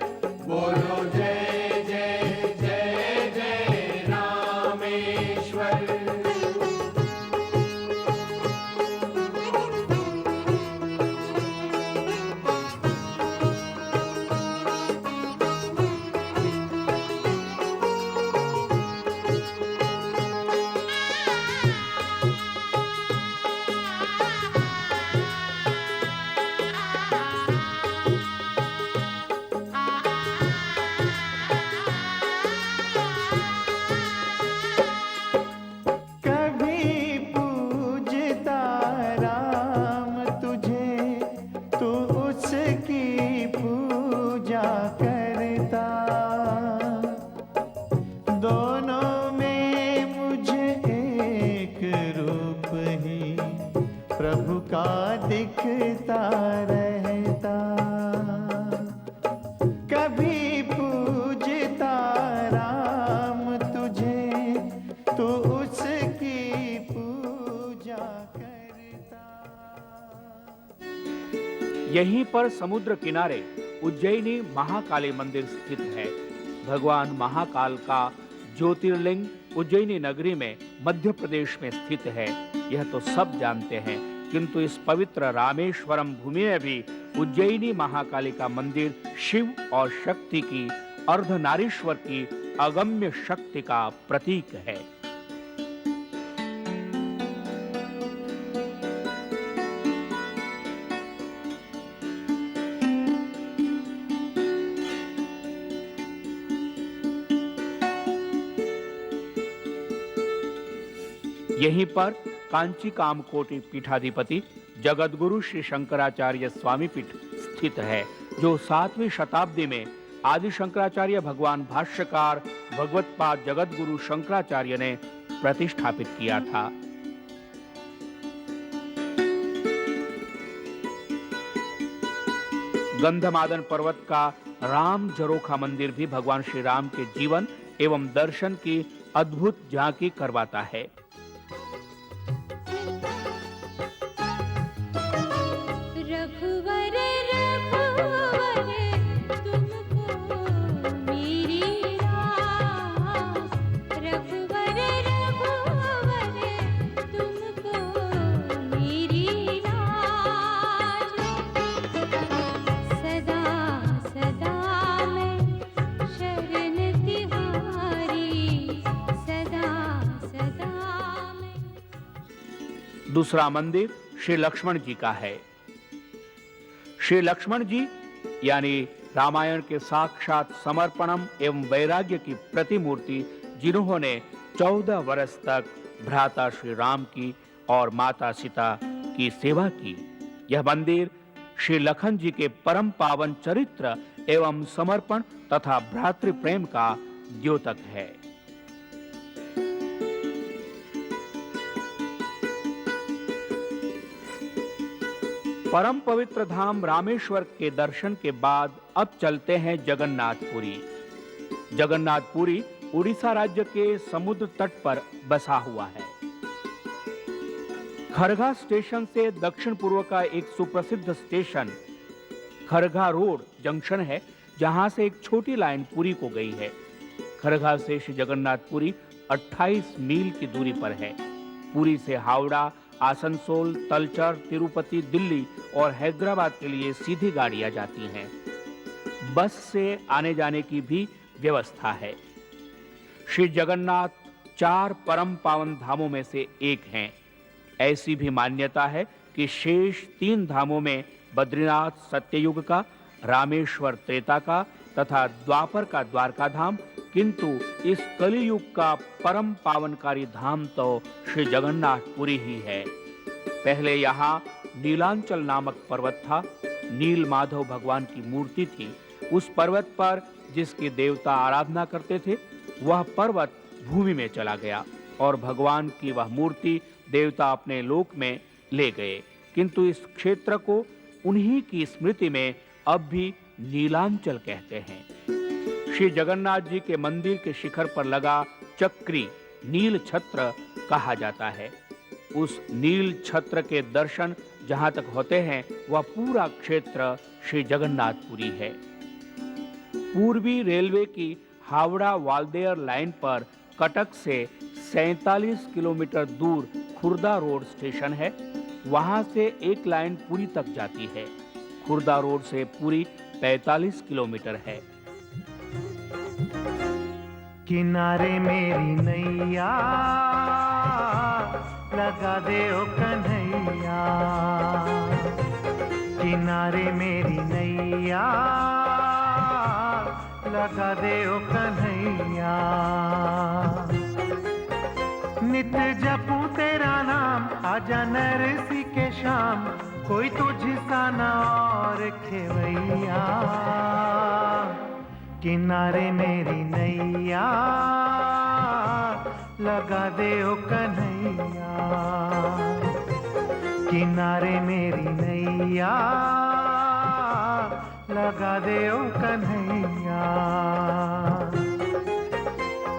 का दिखता रहता, कभी पूजता राम तुझे, तू उसकी पूजा करता। यहीं पर समुद्र किनारे उज्जैनी महाकाली मंदिर स्थित है। भगवान महाकाल का ज्योतिर्लिंग उज्जैनी नगरी में मध्य प्रदेश में स्थित है, यह तो सब जानते हैं, किंतु इस पवित्र रामेश्वरम भूमि में भी उज्जैनी महाकाली का मंदिर शिव और शक्ति की, अर्धनारीश्वर की अगम्य शक्ति का प्रतीक है। यहीं पर कांची कामकोटि पीठाधिपति जगतगुरु श्री शंकराचार्य स्वामी पीठ स्थित है, जो 7वीं शताब्दी में आदि शंकराचार्य भगवान भाष्यकार भगवत्पाद जगतगुरु शंकराचार्य ने प्रतिष्ठापित किया था। गंधमादन पर्वत का राम जरोखा मंदिर भी भगवान श्री राम के जीवन एवं दर्शन की अद्भुत झांकी करवाता है। रघुवर रघुवर तुमको मेरी रास, रघुवर रघुवर तुमको मेरी रास, सदा सदा मैं शरण तिहारी, सदा सदा मैं। दूसरा मंदिर श्री लक्ष्मण जी का है। श्री लक्ष्मण जी यानी रामायण के साक्षात समर्पणम एवं वैराग्य की प्रतिमूर्ति, जिन्होंने 14 वर्ष तक भ्राता श्री राम की और माता सीता की सेवा की। यह मंदिर श्री लखन जी के परम पावन चरित्र एवं समर्पण तथा भ्रातृ प्रेम का द्योतक है। परम पवित्र धाम रामेश्वर के दर्शन के बाद अब चलते हैं जगन्नाथपुरी। जगन्नाथपुरी उड़ीसा राज्य के समुद्र तट पर बसा हुआ है। खरगा स्टेशन से दक्षिण पूर्व का एक सुप्रसिद्ध स्टेशन खरगा रोड जंक्शन है, जहां से एक छोटी लाइन पुरी को गई है। खरगा से श्री जगन्नाथपुरी 28 मील की दूरी पर है। पुरी से हावड़ा, आसनसोल, तलचर, तिरुपति, दिल्ली और हैदराबाद के लिए सीधी गाड़ियां जाती हैं। बस से आने जाने की भी व्यवस्था है। श्री जगन्नाथ 4 परम पावन धामों में से एक हैं। ऐसी भी मान्यता है कि शेष 3 धामों में बद्रीनाथ सत्ययुग का, रामेश्वर त्रेता का तथा द्वापर का द्वारका धाम, किंतु इस कलियुग का परम पावनकारी धाम तो श्री जगन्नाथपुरी ही है। पहले यहाँ नीलांचल नामक पर्वत था। नील माधव भगवान की मूर्ति थी। उस पर्वत पर जिसकी देवता आराधना करते थे, वह पर्वत भूमि में चला गया और भगवान की वह मूर्ति देवता अपने लोक में ले गए, किंतु इस क्षेत्र को उन्हीं की स्मृति में अब भी नीलांचल कहते हैं। श्री जगन्नाथ जी के मंदिर के शिखर पर लगा चक्री नील छत्र कहा जाता है। उस नील छत्र के दर्शन जहां तक होते हैं, वह पूरा क्षेत्र श्री जगन्नाथपुरी है। पूर्वी रेलवे की हावड़ा वाल्देयर लाइन पर कटक से 47 किलोमीटर दूर खुर्दा रोड स्टेशन है। वहां से एक लाइन पुरी तक जाती है। खुर्दा रोड से पुरी 45 किलोमीटर है। किनारे मेरी नैया लगा दे ओ कन्हैया, किनारे मेरी नैया लगा दे ओ कन्हैया। नित्य जपू तेरा नाम, आजा नरसी के शाम, कोई तुझसा ना और खेवैया। किनारे मेरी नैया लगा दे ओ कन्हैया, किनारे मेरी नैया लगा दे ओ कन्हैया।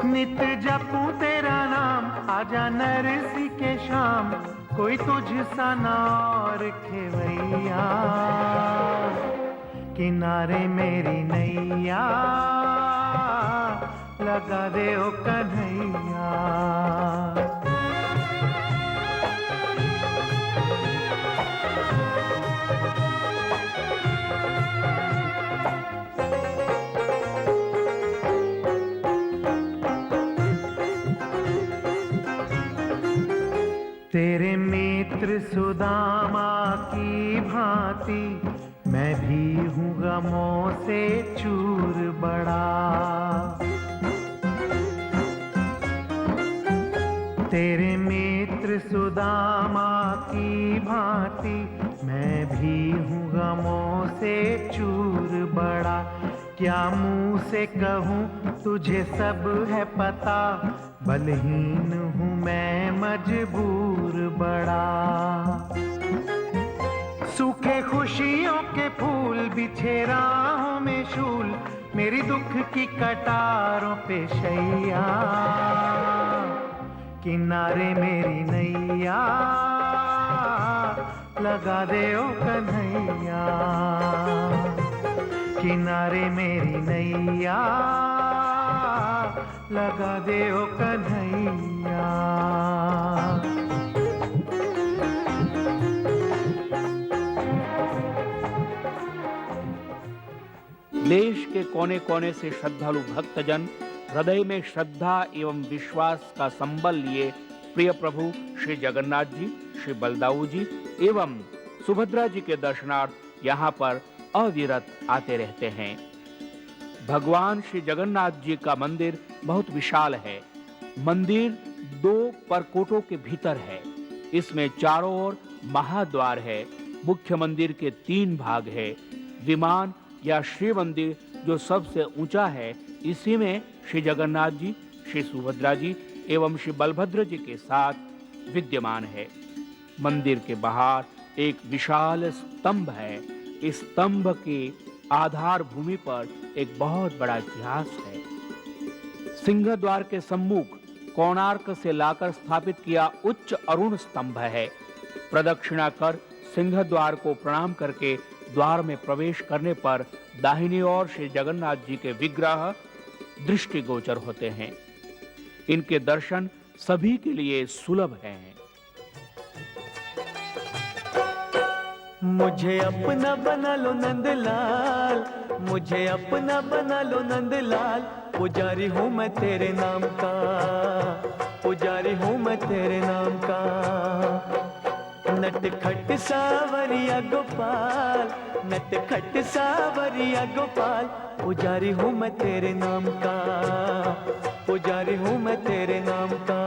नित जपूं तेरा नाम आजा नरसी के शाम, कोई तुझ सा ना और खेवैया। किनारे मेरी नैया लगा दे ओ कन्हैया। तेरे मित्र सुदामा की भांति मैं भी हूँ गमों से चूर बड़ा। तेरे मित्र सुदामा की भांति मैं भी हूँ गमों से चूर बड़ा। क्या मुंह से कहूँ तुझे सब है पता, बलहीन हूँ मैं मजबूर बड़ा। सूखे खुशियों के फूल बिछे राहों में शूल, मेरी दुख की कटारों पे शैया। किनारे मेरी नैया लगा दे ओ कन्हैया। किनारे मेरी नैया लगा दे ओ कन्हैया। देश के कोने कोने से श्रद्धालु भक्तजन हृदय में श्रद्धा एवं विश्वास का संबल लिए प्रिय प्रभु श्री जगन्नाथ जी, श्री बलदाऊ जी एवं सुभद्रा जी के दर्शनार्थ यहाँ पर अविरत आते रहते हैं। भगवान श्री जगन्नाथ जी का मंदिर बहुत विशाल है। मंदिर 2 परकोटों के भीतर है। इसमें चारों ओर महाद्वार है। मुख्य मंदिर के 3 भाग है। विमान या श्री मंदिर जो सबसे ऊंचा है, इसी में श्री जगन्नाथ जी, श्री सुभद्रा जी एवं श्री बलभद्र जी के साथ विद्यमान है। मंदिर के बाहर एक विशाल स्तंभ है। इस स्तंभ के आधार भूमि पर एक बहुत बड़ा इतिहास है। सिंह द्वार के सम्मुख कोणार्क से लाकर स्थापित किया उच्च अरुण स्तंभ है। प्रदक्षिणा कर सिंह द्वार को प्रणाम करके द्वार में प्रवेश करने पर दाहिनी ओर श्री जगन्नाथ जी के विग्रह दृष्टिगोचर होते हैं। इनके दर्शन सभी के लिए सुलभ हैं। मुझे अपना बना लो नंदलाल, मुझे अपना बना लो नंदलाल। पुजारी हूँ मैं तेरे नाम का, पुजारी हूँ मैं तेरे नाम का। नटखट सावरिया गोपाल, नटखट सावरिया गोपाल। पुजारी हूँ मैं तेरे नाम का, पुजारी हूँ मैं तेरे नाम का।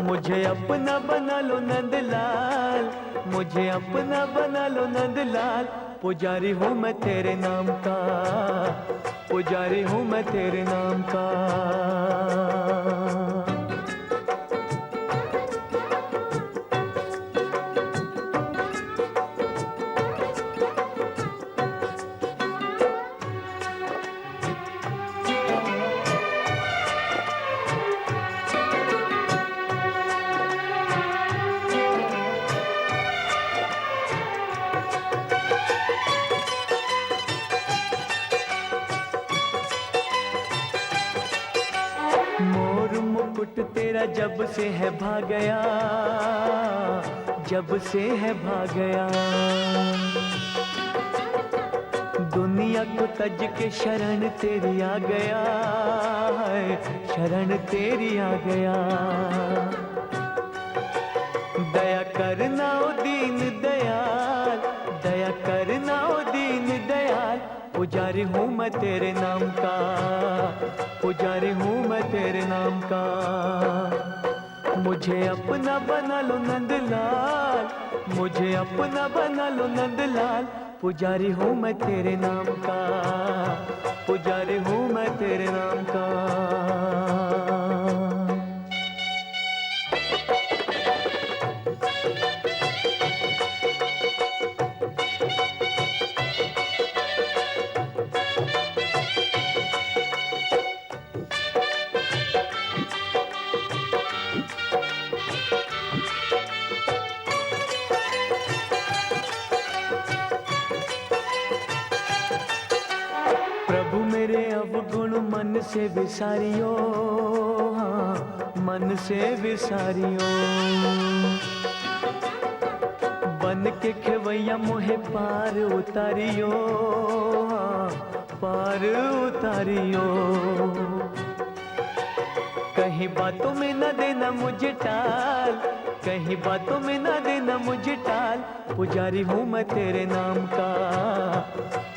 मुझे अपना बना लो नंदलाल, मुझे अपना बना लो नंदलाल। पुजारी हूँ मैं तेरे नाम का, पुजारी हूँ मैं तेरे नाम का। तेरा जब से है भाग गया, जब से है भाग गया। दुनिया को तज के शरण तेरी आ गया है, शरण तेरी आ गया। दया करना ओ दीन दयाल, दया करना ओ दीन दयाल। पुजारी हूँ मैं तेरे नाम का, पुजारी हूँ मैं तेरे नाम का। मुझे अपना बना लो नंदलाल, मुझे अपना बना लो नंदलाल। पुजारी हूँ मैं तेरे नाम का, पुजारी हूँ मैं तेरे नाम का। अवगुण मन से विसारियो, हाँ मन से विसारियो। बन के खेवैया मोहे पार उतारियो, हाँ पार उतारियो। कहीं बातों में न देना मुझे टाल, कहीं बातों में न देना मुझे टाल। पुजारी हूँ मैं तेरे नाम का,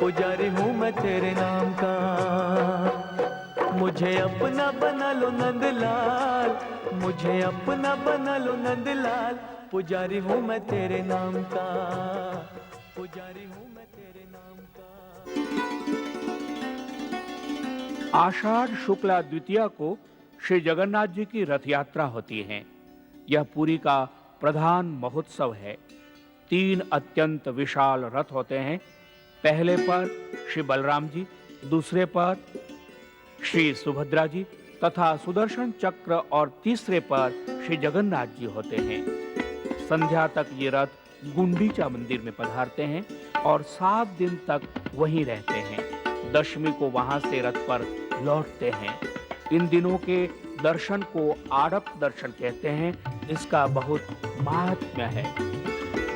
पुजारी हूँ मैं तेरे नाम का। मुझे अपना बना लो नंदलाल, मुझे अपना बना लो नंदलाल। पुजारी हूँ मैं तेरे नाम का, पुजारी हूँ मैं तेरे नाम का। आषाढ़ शुक्ला द्वितीया को श्री जगन्नाथ जी की रथ यात्रा होती है। यह पुरी का प्रधान महोत्सव है। 3 अत्यंत विशाल रथ होते हैं। पहले पर श्री बलराम जी, दूसरे पर श्री सुभद्रा जी तथा सुदर्शन चक्र और तीसरे पर श्री जगन्नाथ जी होते हैं। संध्या तक ये रथ गुंडीचा मंदिर में पधारते हैं और 7 दिन तक वहीं रहते हैं। दशमी को वहां से रथ पर लौटते हैं। इन दिनों के दर्शन को आड़प दर्शन कहते हैं। इसका बहुत महात्म्य है।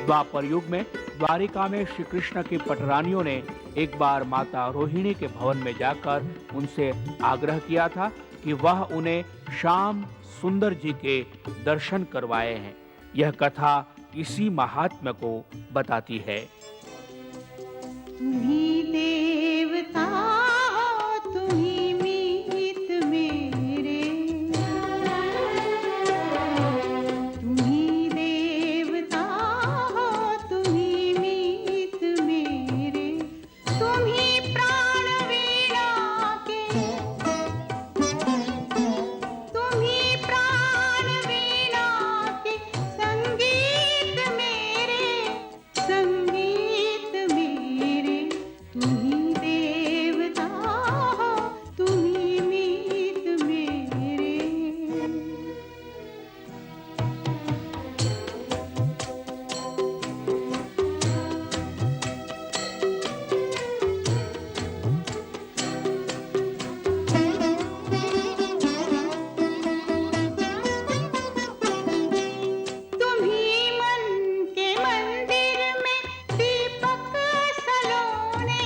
द्वापर युग में द्वारिका में श्री कृष्ण की पटरानियों ने एक बार माता रोहिणी के भवन में जाकर उनसे आग्रह किया था कि वह उन्हें श्याम सुंदर जी के दर्शन करवाए हैं। यह कथा इसी महात्म्य को बताती है। तुम्ही देवता हो, तुम्ही मीत मेरे, तुम्ही देवता हो, तुम्ही मीत मेरे। तुम्ही प्राण वीणा के, तुम्ही प्राण वीणा के संगीत मेरे, संगीत मेरे। तुम्ही देवता हो, तुम्ही मीत मेरे। तुम्ही मन के मंदिर में दीपक सलोने,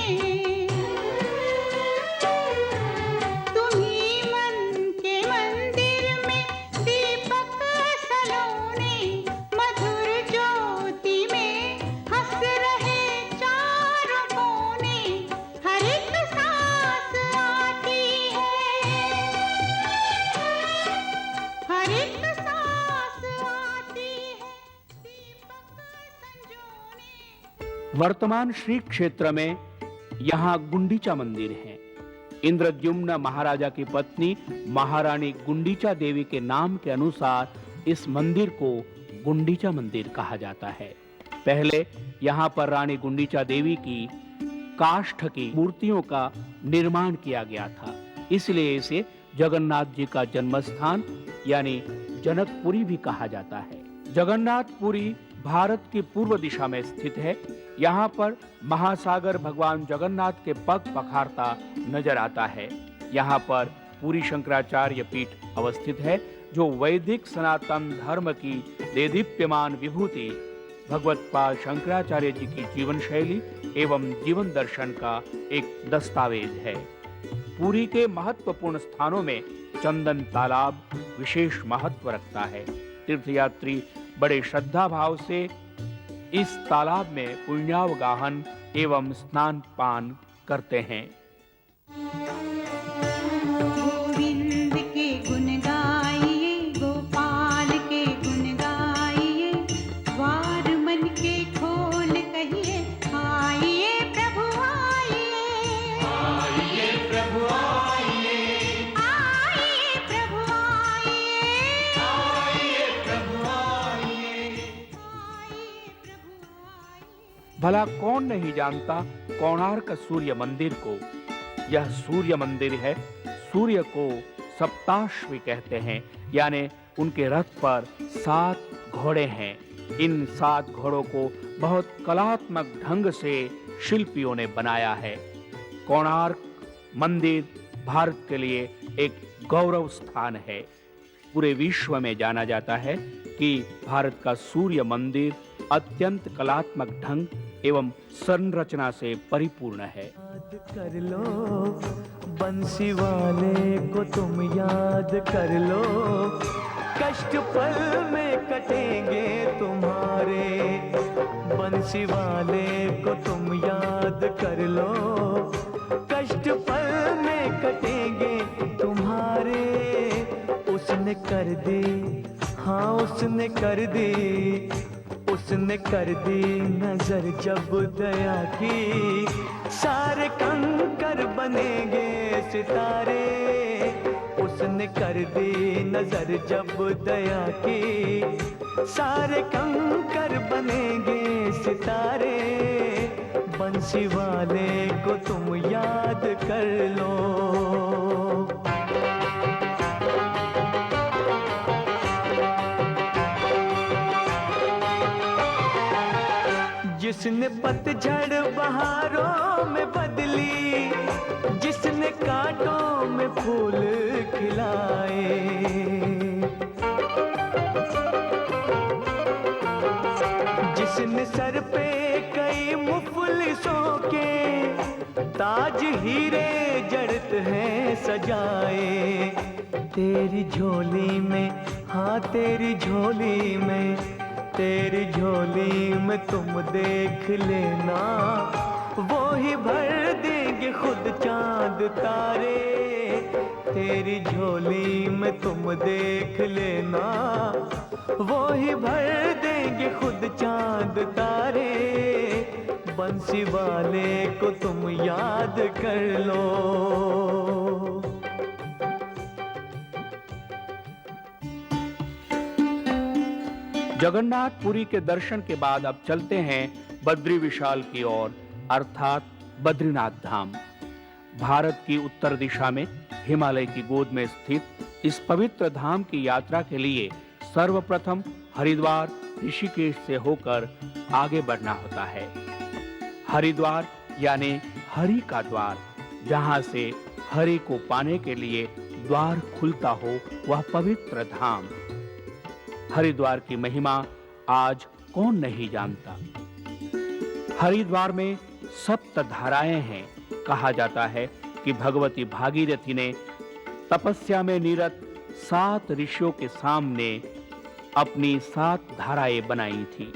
तुम्ही मन के मंदिर में दीपक सलोने। मधुर ज्योति में हंस रहे चारों कोने। हर एक सांस आती है, हर एक सांस आती है दीपक संजोने। वर्तमान श्री क्षेत्र में यहाँ गुंडीचा मंदिर है। इंद्रद्युम्न महाराजा की पत्नी महारानी गुंडीचा देवी के नाम के अनुसार इस मंदिर को गुंडीचा मंदिर कहा जाता है। पहले यहाँ पर रानी गुंडीचा देवी की काष्ठ की मूर्तियों का निर्माण किया गया था, इसलिए इसे जगन्नाथ जी का जन्म स्थान यानी जनकपुरी भी कहा जाता है। जगन्नाथपुरी भारत की पूर्व दिशा में स्थित है। यहाँ पर महासागर भगवान जगन्नाथ के पग पखारता नजर आता है। यहाँ पर पूरी शंकराचार्य पीठ अवस्थित है, जो वैदिक सनातन धर्म की देदीप्यमान विभूति भगवत्पाद शंकराचार्य जी की जीवन शैली एवं जीवन दर्शन का एक दस्तावेज है। पुरी के महत्वपूर्ण स्थानों में चंदन तालाब विशेष महत्व रखता है। तीर्थयात्री बड़े श्रद्धा भाव से इस तालाब में पुण्यावगाहन एवं स्नान पान करते हैं। गोविंद के गुण गाइए, गोपाल के गुण गाइए। द्वार मन के खोल कहिए, आइए प्रभु आइए। आइए प्रभु आइए, आइए प्रभु आइए। आइए प्रभु आइए। आइए प्रभु आइए। भला कौन नहीं जानता कोणार्क सूर्य मंदिर को। यह सूर्य मंदिर है। सूर्य को सप्ताश्वी कहते हैं, यानी उनके रथ पर 7 घोड़े हैं। इन 7 घोड़ों को बहुत कलात्मक ढंग से शिल्पियों ने बनाया है। कोणार्क मंदिर भारत के लिए एक गौरव स्थान है। पूरे विश्व में जाना जाता है कि भारत का सूर्य मंदिर अत्यंत कलात्मक ढंग एवं संरचना से परिपूर्ण है। याद कर लो बंसी वाले को, तुम याद कर लो, कष्ट पल में कटेंगे तुम्हारे। बंसी वाले को तुम याद कर लो, कष्ट पल में कटेंगे तुम्हारे। उसने कर दी, हाँ उसने कर दी, उसने कर दी नजर जब दया की, सारे कंकर बनेंगे सितारे। उसने कर दी नजर जब दया की, सारे कंकर बनेंगे सितारे। बंसी वाले को तुम याद कर लो। जिसने पतझड़ बहारों में बदली, जिसने कांटों में फूल खिलाए, जिसने सर पे कई मुफलिसों के ताज हीरे जड़त हैं सजाए। तेरी झोली में, हाँ तेरी झोली में, तेरी झोली में तुम देख लेना, वो ही भर देंगे खुद चांद तारे। तेरी झोली में तुम देख लेना, वो ही भर देंगे खुद चांद तारे। बंसी वाले को तुम याद कर लो। जगन्नाथपुरी के दर्शन के बाद अब चलते हैं बद्री विशाल की ओर, अर्थात बद्रीनाथ धाम। भारत की उत्तर दिशा में हिमालय की गोद में स्थित इस पवित्र धाम की यात्रा के लिए सर्वप्रथम हरिद्वार ऋषिकेश से होकर आगे बढ़ना होता है। हरिद्वार यानी हरि का द्वार, जहां से हरि को पाने के लिए द्वार खुलता हो, वह पवित्र धाम। हरिद्वार की महिमा आज कौन नहीं जानता। हरिद्वार में 7 धाराएं हैं। कहा जाता है कि भगवती भागीरथी ने तपस्या में निरत 7 ऋषियों के सामने अपनी 7 धाराएं बनाई थी।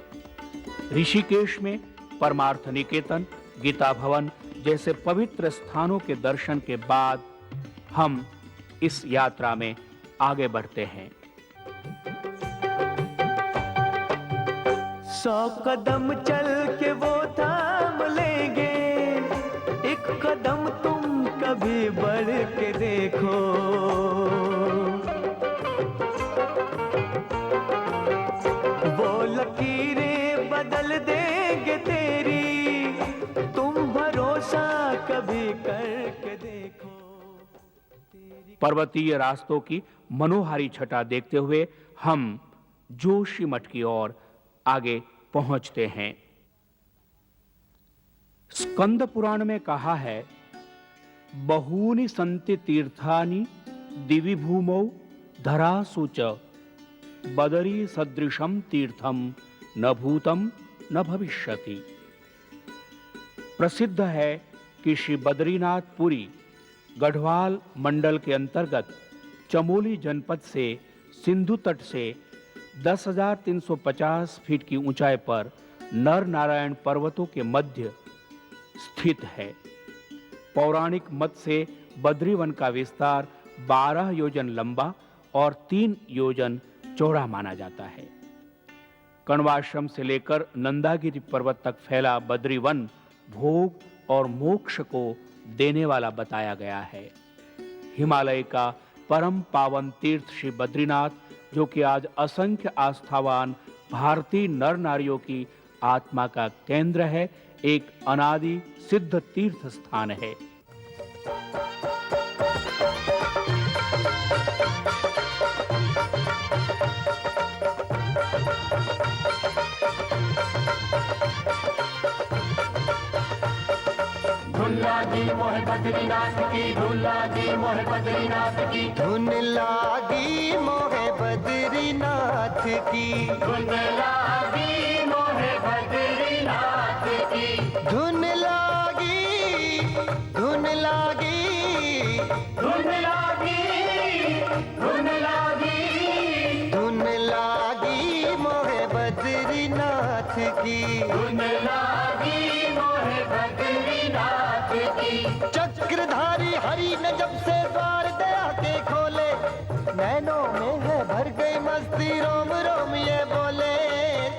ऋषिकेश में परमार्थ निकेतन, गीता भवन जैसे पवित्र स्थानों के दर्शन के बाद हम इस यात्रा में आगे बढ़ते हैं। 100 कदम चल के वो थाम लेंगे, एक कदम तुम कभी बढ़ के देखो। वो लकीरें बदल देंगे तेरी, तुम भरोसा कभी करके देखो। पर्वतीय रास्तों की मनोहारी छटा देखते हुए हम जोशीमठ की ओर आगे पहुंचते हैं। स्कंद पुराण में कहा है, बहूनि सन्ति तीर्थानि दिवि भूमौ धरासु च, बदरी सदृशम तीर्थम न भूतम न भविष्यति। प्रसिद्ध है कि श्री बद्रीनाथ पुरी गढ़वाल मंडल के अंतर्गत चमोली जनपद से सिंधु तट से 10,350 फीट की ऊंचाई पर नर नारायण पर्वतों के मध्य स्थित है। पौराणिक मत से बद्रीवन का विस्तार 12 योजन लंबा और 3 योजन चौड़ा माना जाता है। कण्वाश्रम से लेकर नंदागिरी पर्वत तक फैला बद्रीवन भोग और मोक्ष को देने वाला बताया गया है। हिमालय का परम पावन तीर्थ श्री बद्रीनाथ, जो कि आज असंख्य आस्थावान भारतीय नर नारियों की आत्मा का केंद्र है, एक अनादि सिद्ध तीर्थ स्थान है। धुन लागी मोहे बद्रीनाथ की, धुन लागी मोहे बद्रीनाथ की, धुन लागी मोहे बद्रीनाथ की, धुन लागी मोहे बद्रीनाथ की, धुन लागी, धुन लागी, धुन लागी, धुन लागी, धुन लागी मोहे बद्रीनाथ की, धुन लागी मोहे बद्रीनाथ की। चक्रधारी हरि ने जब से द्वार दया के खोले, नैनों में है भर गई मस्ती, रोम रोम ये बोले।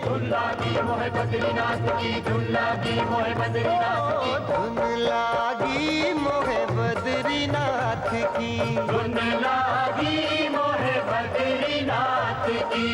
धुन लागी मोहे बद्रीनाथ की, धुन लागी मोहे बद्रीनाथ की, धुन लागी मोहे बद्रीनाथ की, धुन लागी मोहे बद्रीनाथ की।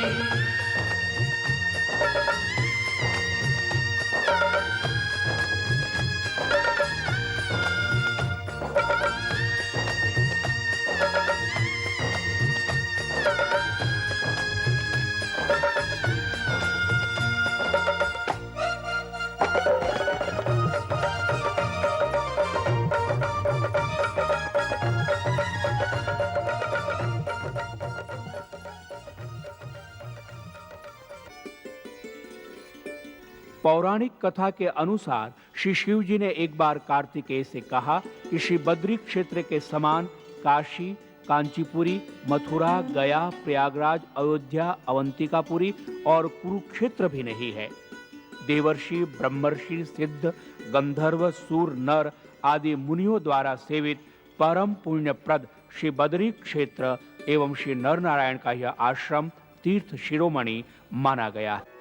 पौराणिक कथा के अनुसार श्री शिव जी ने एक बार कार्तिकेय से कहा कि श्री बद्री क्षेत्र के समान काशी, कांचीपुरी, मथुरा, गया, प्रयागराज, अयोध्या, अवंतिकापुरी और कुरुक्षेत्र भी नहीं है। देवर्षि, ब्रह्मर्षि, सिद्ध, गंधर्व, सूर, नर आदि मुनियों द्वारा सेवित परम पुण्यप्रद श्री बद्री क्षेत्र एवं श्री नर नारायण का यह आश्रम तीर्थ शिरोमणि माना गया है।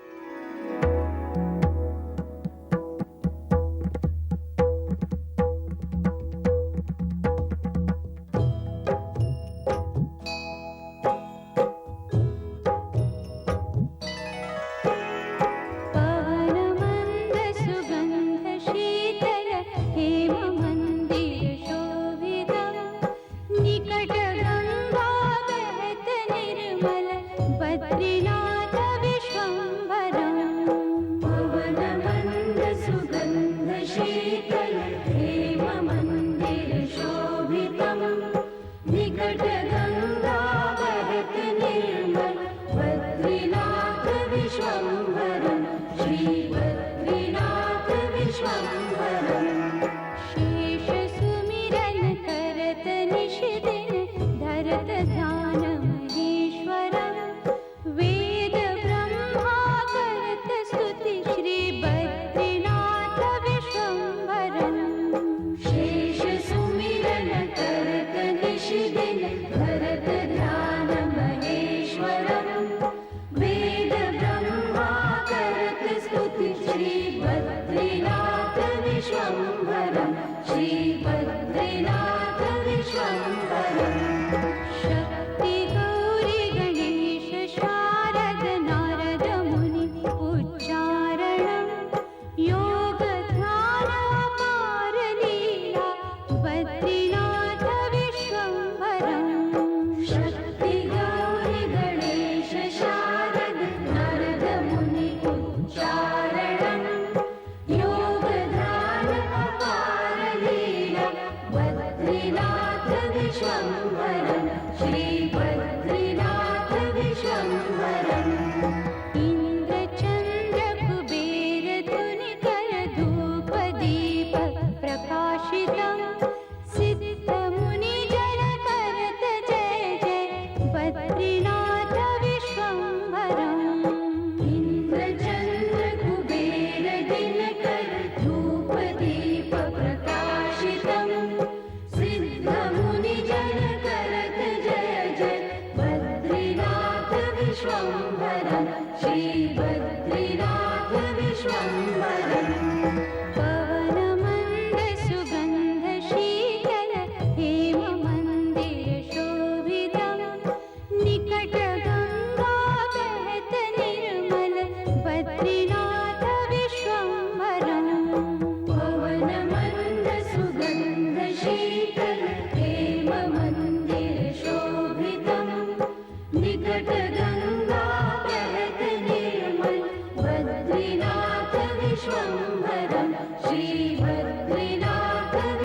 श्री बद्रीनाथ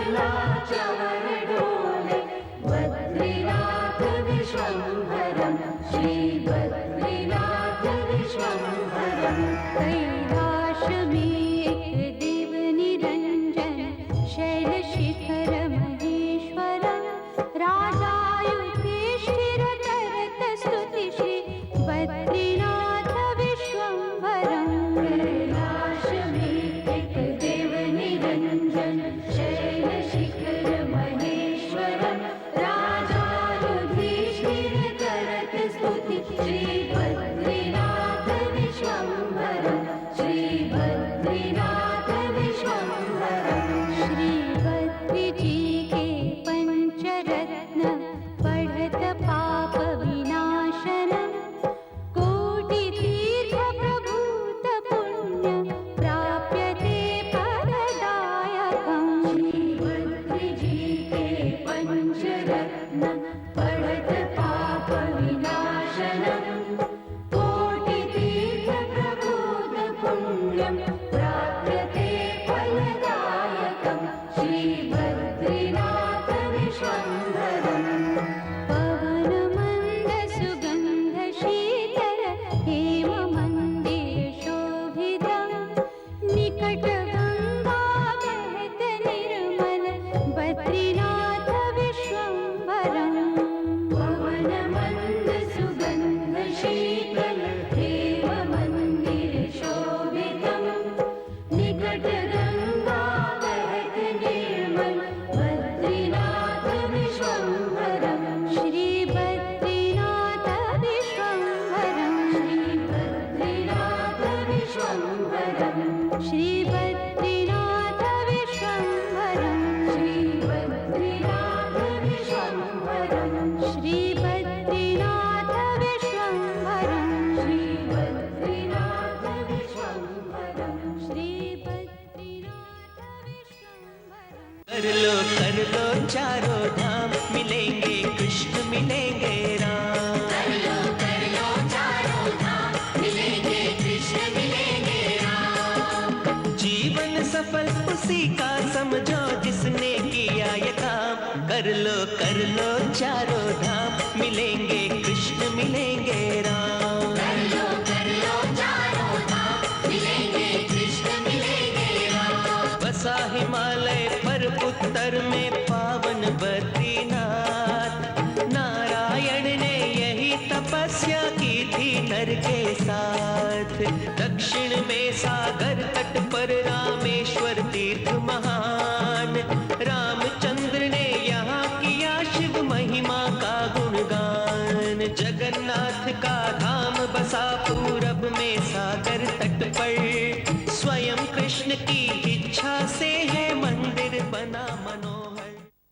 चवर डोले बद्रीनाथ विश्वम्भरं श्री बद्रीनाथ विश्वम्भरं कैलाश में एक देव निरंजन शैल शिखर महेश्वरं राजायुधिष्ठिर करत स्तुति श्री बद्रीनाथ विश्वम्भरं कैलाश में एक देव निरंजन शैल शिखर महेश्वरं राजायुधिष्ठिर करत स्तुति श्री बद्रीनाथ विश्वम्भरं श्री बद्रीनाथ विश्वम्भरं श्री बद्री जी के पंचरत्न पढ़त पाप विनाशनम् कोटि तीर्थ प्रभूत पुण्य प्राप्यते फलदायकम् श्री बद्री जी के पंचरत्न पढ़त पाप विनाशनम् कोटि तीर्थ प्रभूत पुण्यं प्राप्यते फलदायकम् श्री बद्रीनाथ विश्वम्भरम् पवन मंद सुगंध शीतल हेम मंदिर शोभितम् निकट गंगा बहत निर्मल बद्रीनाथ विश्वम्भरम् पवन मंद सुगंध शीतल हेम मंदिर शोभितम् निकट गंगा बहत निर्मल बद्रीनाथ विश्वम्भरं श्री बद्रीनाथ विश्वम्भरं श्री बद्रीनाथ विश्वम्भरं श्री बद्रीनाथ विश्वम्भरं श्री बद्रीनाथ विश्वम्भरं श्री बद्रीनाथ विश्वम्भरं श्री बद्रीनाथ विश्वम्भरं श्री बद्रीनाथ विश्वम्भरं कर लो चारों धाम मिलेंगे कृष्ण मिलेंगे राम कर लो चारों धाम मिलेंगे कृष्ण मिलेंगे राम जीवन सफल उसी का समझो जिसने किया ये काम कर लो चारों धाम मिलेंगे कृष्ण मिलेंगे राम कर लो चारों धाम मिलेंगे कृष्ण मिलेंगे राम बसा हिमालय पर उत्तर में पावन बद्रीनाथ नारायण ने यही तपस्या की थी नर के साथ दक्षिण में सागर तट